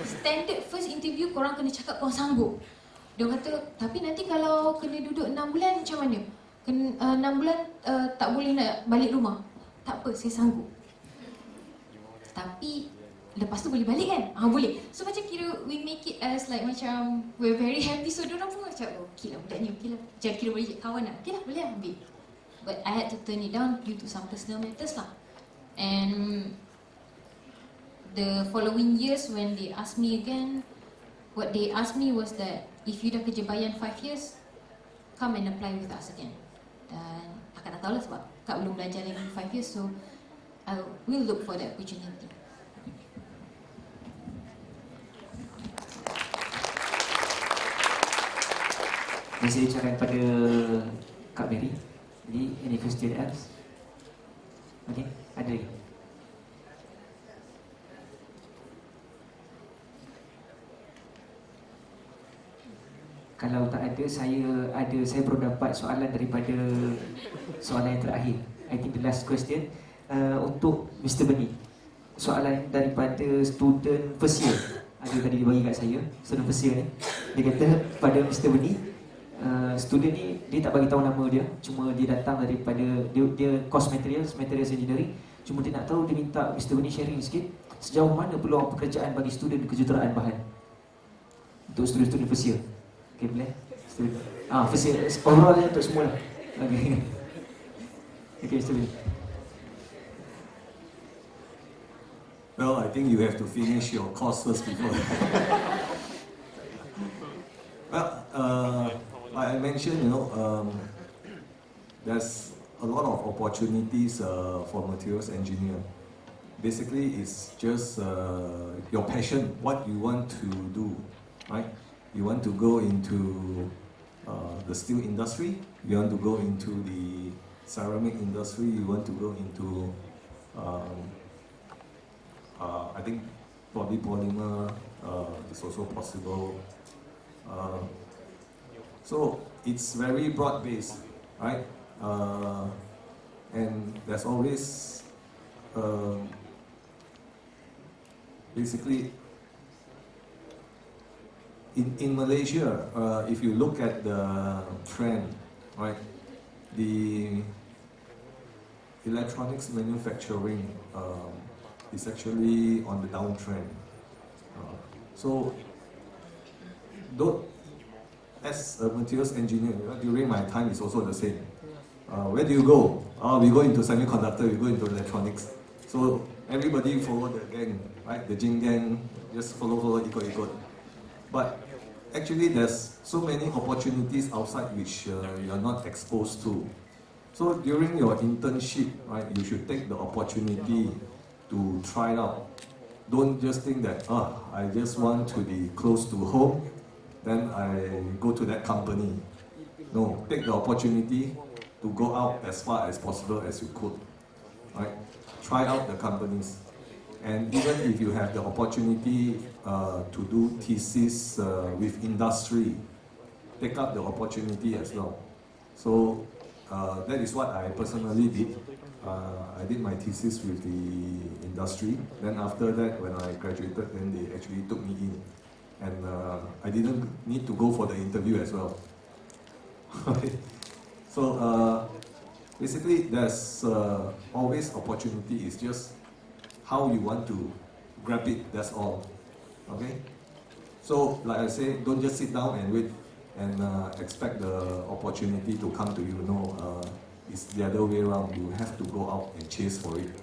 Standard first interview korang kena cakap korang sanggup. Dia kata, tapi nanti kalau kena duduk 6 bulan macam mana? 6 bulan tak boleh nak balik rumah. Tak apa, saya sanggup. Tapi lepas tu boleh balik kan? Boleh. So macam kira we make it as like macam we're very happy. So diorang pun macam, oh, okey lah budak ni, okey lah. Macam kira boleh kawan lah. Okey lah, boleh lah ambil. But I had to turn it down due to some personal matters lah. And the following years when they asked me again, what they asked me was that if you dah kerja bayan 5 years, come and apply with us again. Dan akak tak tahu lah sebab akak belum belajar lagi 5 years, so I will look for that opportunity.
Saya ucapkan kepada Kak Mary. Jadi, any question else? Okay, ada lagi? Kalau tak ada, saya baru dapat soalan daripada soalan yang terakhir. I think the last question untuk Mr. Beni. Soalan daripada student first year. Ada tadi dibagi kat saya, student first year ni. Dia kata pada Mr. Beni, student ni dia tak bagi tahu nama dia, cuma dia datang daripada dia course materials engineering. Cuma dia nak tahu, dia minta Mr. Beni sharing sikit sejauh mana peluang pekerjaan bagi student kejuruteraan bahan untuk student first year. Okay, boleh? First year overall untuk semua lah. Okay. Okay, Mr. Bin.
Well, I think you have to finish your course first before. Well, like I mentioned, there's a lot of opportunities for materials engineer. Basically, it's just your passion, what you want to do, right? You want to go into the steel industry, you want to go into the ceramic industry, you want to go into, I think, polymer is also possible. So it's very broad-based, right? And there's always, basically, in Malaysia, if you look at the trend, right, the electronics manufacturing is actually on the downtrend. So, as a materials engineer, during my time it's also the same. Where do you go? We go into semiconductor, we go into electronics. So everybody follow the gang, right? The Jing gang, just follow, ikut. But actually there's so many opportunities outside which you are not exposed to. So during your internship, right, you should take the opportunity to try it out. Don't just think that, I just want to be close to home, then I go to that company. No, take the opportunity to go out as far as possible as you could. Right? Try out the companies. And even if you have the opportunity to do thesis with industry, take up the opportunity as well. So that is what I personally did. I did my thesis with the industry. Then after that, when I graduated, then they actually took me in. And I didn't need to go for the interview as well. So basically, there's always opportunity. It's just how you want to grab it, that's all. Okay? So, like I say, don't just sit down and wait and expect the opportunity to come to you. No, it's the other way around. You have to go out and chase for it.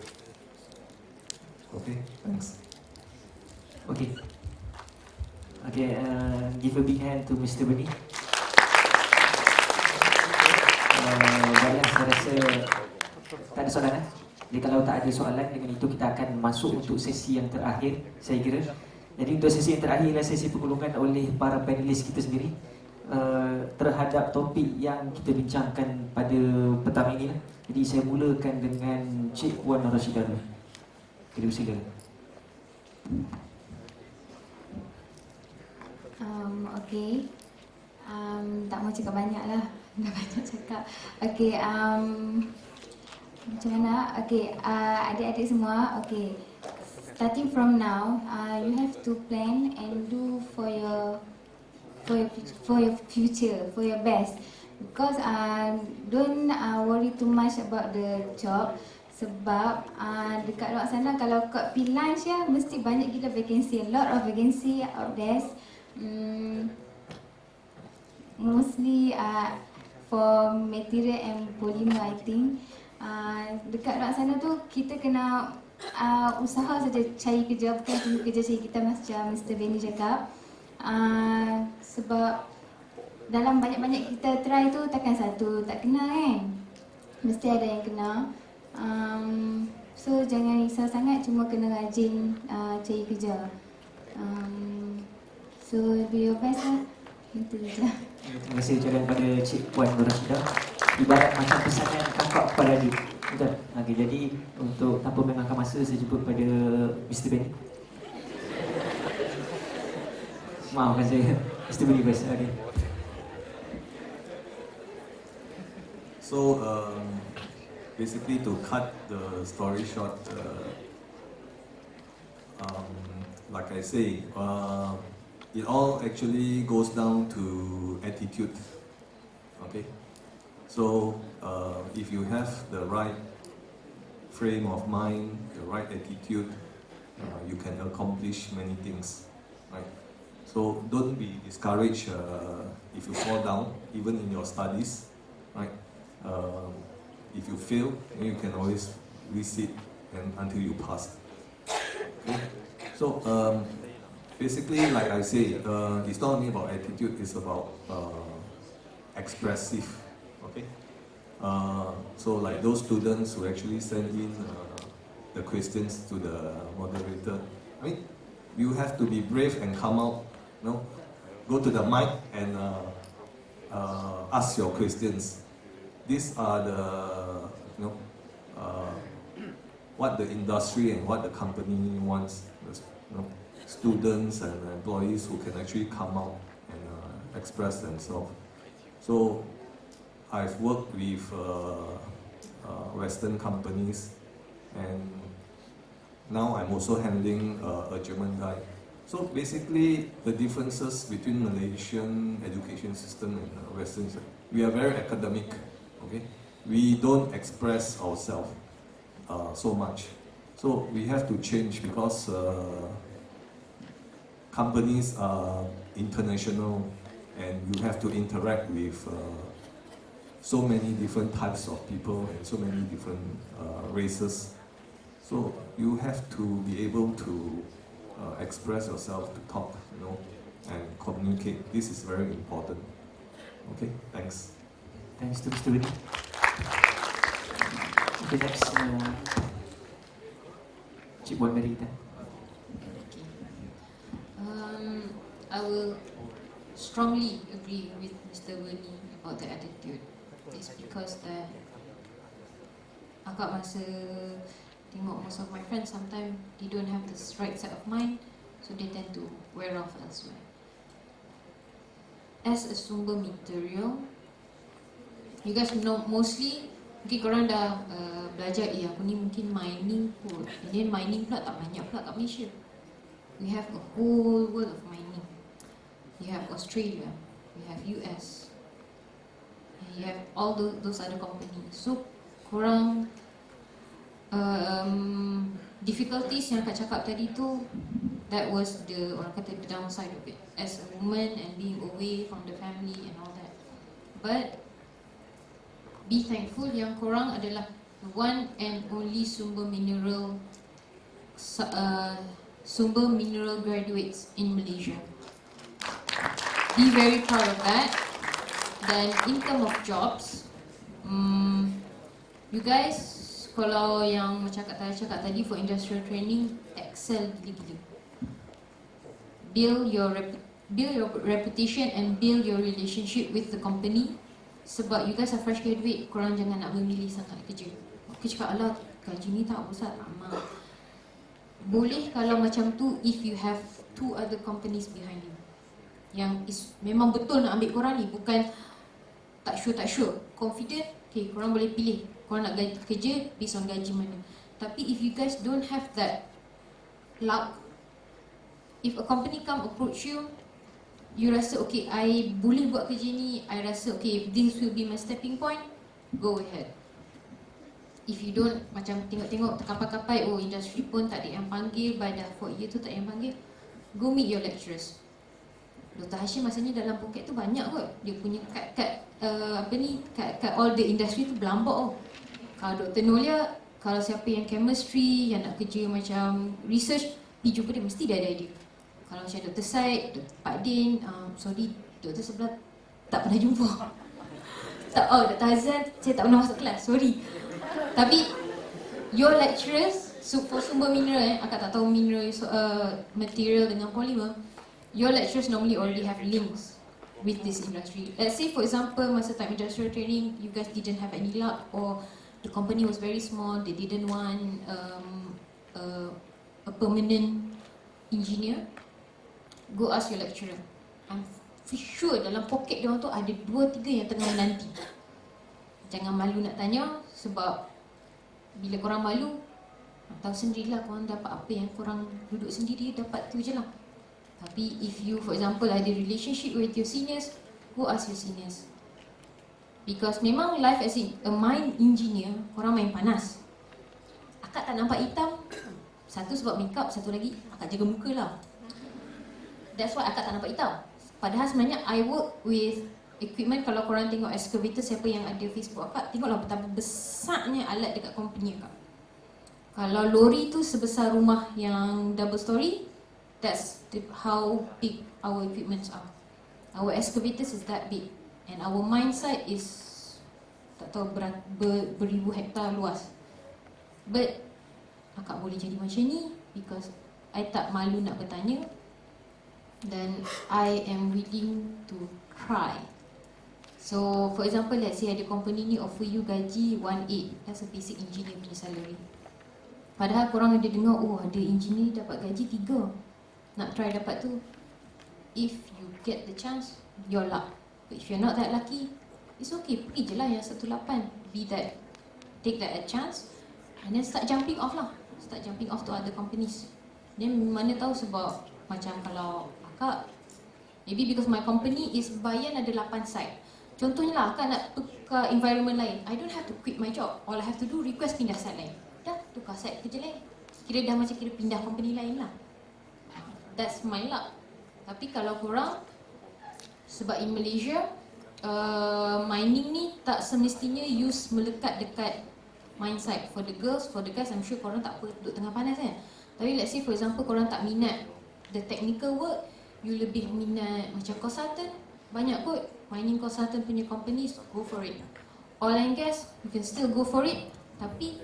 Okay? Thanks.
Okay. Okay, give a big hand to Mr. Beni. Baiklah, saya rasa tak ada soalan. Jadi kalau tak ada soalan, dengan itu kita akan masuk untuk sesi yang terakhir, saya kira. Jadi untuk sesi yang terakhir adalah sesi penggulungan oleh para panelis kita sendiri terhadap topik yang kita bincangkan pada petang ini. Jadi saya mulakan dengan Cik Puan Rashidah dulu. Silakan.
Okay. Tak mau cakap banyak lah. Dah banyak cakap. Okay. Macam mana? Okay. Adik-adik semua. Okay. Starting from now, you have to plan and do for your future, for your best. Because don't worry too much about the job. Sebab dekat luar sana kalau kau pergi lunch ya, mesti banyak gila vacancy. A lot of vacancy out there. Mostly for material and polymer, I think. Dekat luar sana tu kita kena usaha saja cari kerja, bukan tunggu kerja cari kita macam Mr. Benny cakap. Sebab dalam banyak-banyak kita try tu takkan satu tak kena kan. Mesti ada yang kena. So jangan risau sangat, cuma kena rajin cari kerja. So do your best lah. Itu saja.
Terima kasih ucapkan kepada Cik Puan Rashidah. Ibarat macam pesanan kakak kepada adik. Betul? Okay, jadi untuk tanpa mengangkat masa, saya jumpa kepada Mr. Benny. Maafkan saya, Mr. Benny first. Okay.
So basically, to cut the story short, like I say, it all actually goes down to attitude. Okay, so if you have the right frame of mind, the right attitude, you can accomplish many things, right? So don't be discouraged if you fall down, even in your studies, right? If you fail, then you can always resit and until you pass. Okay? So basically, like I say, it's not only about attitude, it's about expressive. Okay? So like those students who actually send in the questions to the moderator, I mean, you have to be brave and come out, you know, go to the mic and ask your questions. These are the, you know, what the industry and what the company wants. You know, students and employees who can actually come out and express themselves. So I've worked with Western companies, and now I'm also handling a German guy. So basically, the differences between Malaysian education system and Western, we are very academic. Okay, we don't express ourselves so much. So we have to change because companies are international, and you have to interact with so many different types of people and so many different races. So you have to be able to express yourself, to talk, you know, and communicate. This is very important. Okay, thanks.
Thanks to Mr. Winnie. Okay, next, Cik Puan Mary.
I will strongly agree with Mr. Winnie about the attitude. It's because that akak masa tengok most of my friends sometimes they don't have this right side of mind, so they tend to wear off elsewhere. As a sumber material, you guys know mostly mungkin korang dah belajar aku ni mungkin mining pun, and then mining pula tak banyak pula kat Malaysia. We have a whole world of mining. You have Australia, you have US, and you have all those other companies. So korang difficulties yang Kak cakap tadi tu, that was the orang kata the downside of it as a woman and being away from the family and all that. But be thankful yang korang adalah the one and only sumber mineral graduates in Malaysia. Be very proud of that. Dan in terms of jobs, you guys, kalau yang macam Kak Tara cakap tadi for industrial training, excel gila-gila. Build your reputation and build your relationship with the company. Sebab you guys are fresh graduate, korang jangan nak memilih sangat kerja. Aku cakap, alah gaji ni tak besar, amat. Boleh kalau macam tu if you have 2 other companies behind you yang memang betul nak ambil korang ni, bukan tak sure, confident, okay, korang boleh pilih korang nak kerja based on gaji mana. Tapi if you guys don't have that luck, if a company come approach you, you rasa okay, I boleh buat kerja ni, I rasa okay, if this will be my stepping point, go ahead. If you don't, macam tengok-tengok terkapai-kapai, oh industri pun tak ada yang panggil, by the 4 year tu tak ada yang panggil, go meet your lecturers. Dr. Hashim masanya dalam poket tu banyak kot. Dia punya kad all the industry tu berlambak oh. Kalau Dr. Nolia, kalau siapa yang chemistry, yang nak kerja macam research, pergi jumpa dia, mesti dia ada idea. Kalau macam Dr. Said, Pak Din, sorry, Dr. sebelah tak pernah jumpa. Dr. Hazan, saya tak pernah masuk kelas, sorry. Tapi, your lecturers, for sumber mineral, akak tak tahu mineral, material dengan polymer, your lecturers normally already have links with this industry. Let's say for example, masa time industrial training, you guys didn't have any luck, or the company was very small, they didn't want a permanent engineer, go ask your lecturer. I'm sure dalam poket dia orang tu ada 2-3 yang tengah menanti. Jangan malu nak tanya, sebab bila korang malu, tahu sendirilah korang dapat apa yang korang duduk sendiri dapat tu je lah. Tapi if you for example ada relationship with your seniors, go ask your seniors. Because memang life as a mine engineer, korang main panas. Akak tak nampak hitam, satu sebab makeup, satu lagi akak jaga muka lah. That's why akak tak nampak hitam. Padahal sebenarnya I work with equipment, kalau korang tengok excavator, siapa yang ada Facebook akak, tengoklah betapa besarnya alat dekat company akak. Kalau lori tu sebesar rumah yang double story, that's how big our equipments are. Our excavators is that big, and our mine site is tak tahu beribu hektar luas. But akak boleh jadi macam ni because I tak malu nak bertanya, dan I am willing to try. So for example, let's say ada company ni offer you gaji 1.8, that's a basic engineer punya salary. Padahal korang ada dengar, oh ada engineer dapat gaji 3, nak try dapat tu. If you get the chance, your luck. But if you're not that lucky, it's okay, pergi je lah yang 18. Be that, take that a chance, and then start jumping off lah. Start jumping off to other companies. Then mana tahu, sebab macam kalau akak, maybe because my company is Bayan ada 8 site. Contohnya lah, akak nak tukar environment lain, I don't have to quit my job. All I have to do, request pindah site lain. Dah, tukar site kerja lain. Kira dah macam kira pindah company lain lah. That's my luck. Tapi kalau korang, sebab in Malaysia, mining ni tak semestinya use melekat dekat mine site. For the girls, for the guys, I'm sure korang tak apa duduk tengah panas kan. Tapi let's say for example korang tak minat the technical work, you lebih minat macam consultant, banyak kot mining consultant punya companies, go for it. Oil and gas, you can still go for it. Tapi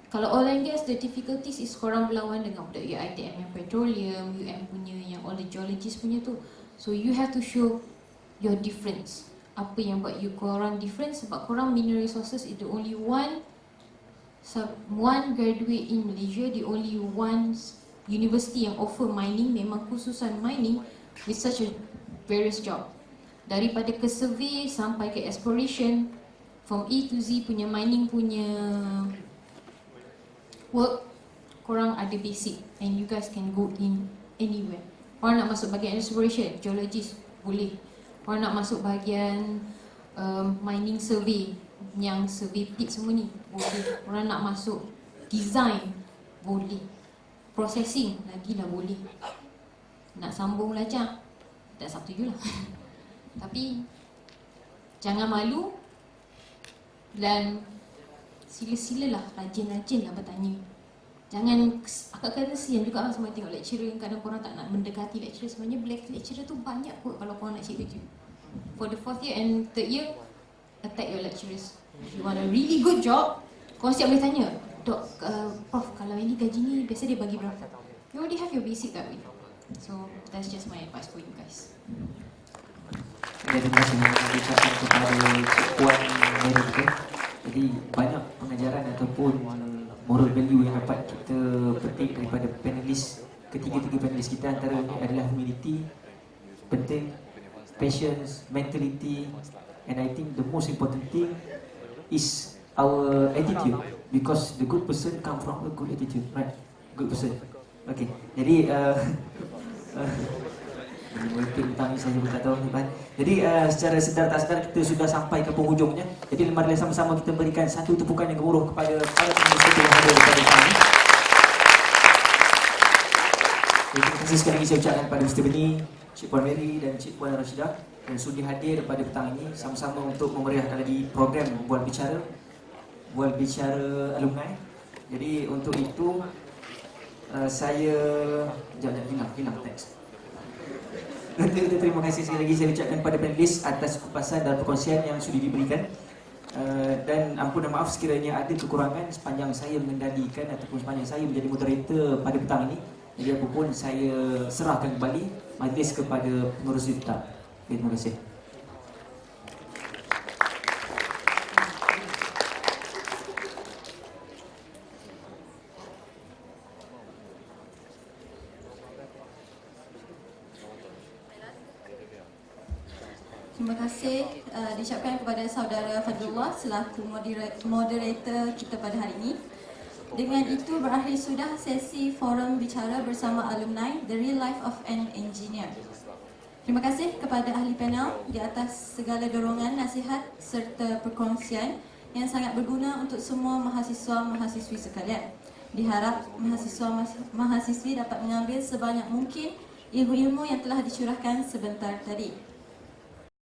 kalau oil and gas, the difficulties is korang berlawan dengan budak UiTM yang petroleum, UM punya yang all the geologists punya tu. So you have to show your difference. Apa yang buat you korang different, sebab korang mineral resources is the only one graduate in Malaysia, the only one university yang offer mining, memang khususan mining with such a various job. Daripada ke survey sampai ke exploration, from A to Z punya mining punya work, korang ada basic and you guys can go in anywhere. Korang nak masuk bahagian exploration, geologist, boleh. Korang nak masuk bahagian mining survey, yang survey pit semua ni, boleh. Korang nak masuk design, boleh. Processing, lagilah boleh. Nak sambung belajar, that's up to you lah. Tapi jangan malu, dan sila-silalah, rajin-rajinlah bertanya. Jangan, akak kasihan juga semua tengok lecturer yang kadang korang tak nak mendekati lecturer. Sebenarnya lecturer tu banyak kot kalau korang nak cari kerja. For the 4th year and 3rd year, attack your lecturers. If you want a really good job, korang siap boleh tanya, Dok, Prof, kalau ini gaji ni biasa dia bagi berapa? You already have your basic that way. So that's just my advice for you guys.
Terima kasih mengucapkan kepada Cik Puan Mary kita. Jadi banyak pengajaran ataupun moral value yang dapat kita petik daripada panelis, ketiga-tiga panelis kita. Antaranya adalah humility, penting, patience, mentality, and I think the most important thing is our attitude, because the good person come from a good attitude, right? Good person. Okay, jadi mungkin tentang ini saya pun tak tahu ni. Jadi secara sedar tak sedar kita sudah sampai ke penghujungnya. Jadi marilah sama-sama kita berikan satu tepukan yang gemuruh kepada para penulis kita yang ada pada kami. Terima kasih sekali lagi saya ucapkan kepada Mr. Beni, Cik Puan Mary dan Cik Puan Rashidah yang sudi hadir pada petang ini sama-sama untuk memeriahkan lagi program Buat Bicara Alumni. Jadi untuk itu saya hilang teks. Terima kasih sekali lagi saya ucapkan kepada panelis atas kupasan dan perkongsian yang sudah diberikan. Dan ampun dan maaf sekiranya ada kekurangan sepanjang saya mengendalikan ataupun sepanjang saya menjadi moderator pada petang ini. Jadi apapun saya serahkan kembali majlis kepada pengurus tetap. Terima kasih.
Terima kasih diucapkan kepada saudara Fadlullah selaku moderator kita pada hari ini. Dengan itu berakhir sudah sesi forum bicara bersama alumni The Real Life of an Engineer. Terima kasih kepada ahli panel di atas segala dorongan, nasihat serta perkongsian yang sangat berguna untuk semua mahasiswa-mahasiswi sekalian. Diharap mahasiswa-mahasiswi dapat mengambil sebanyak mungkin ilmu-ilmu yang telah dicurahkan sebentar tadi.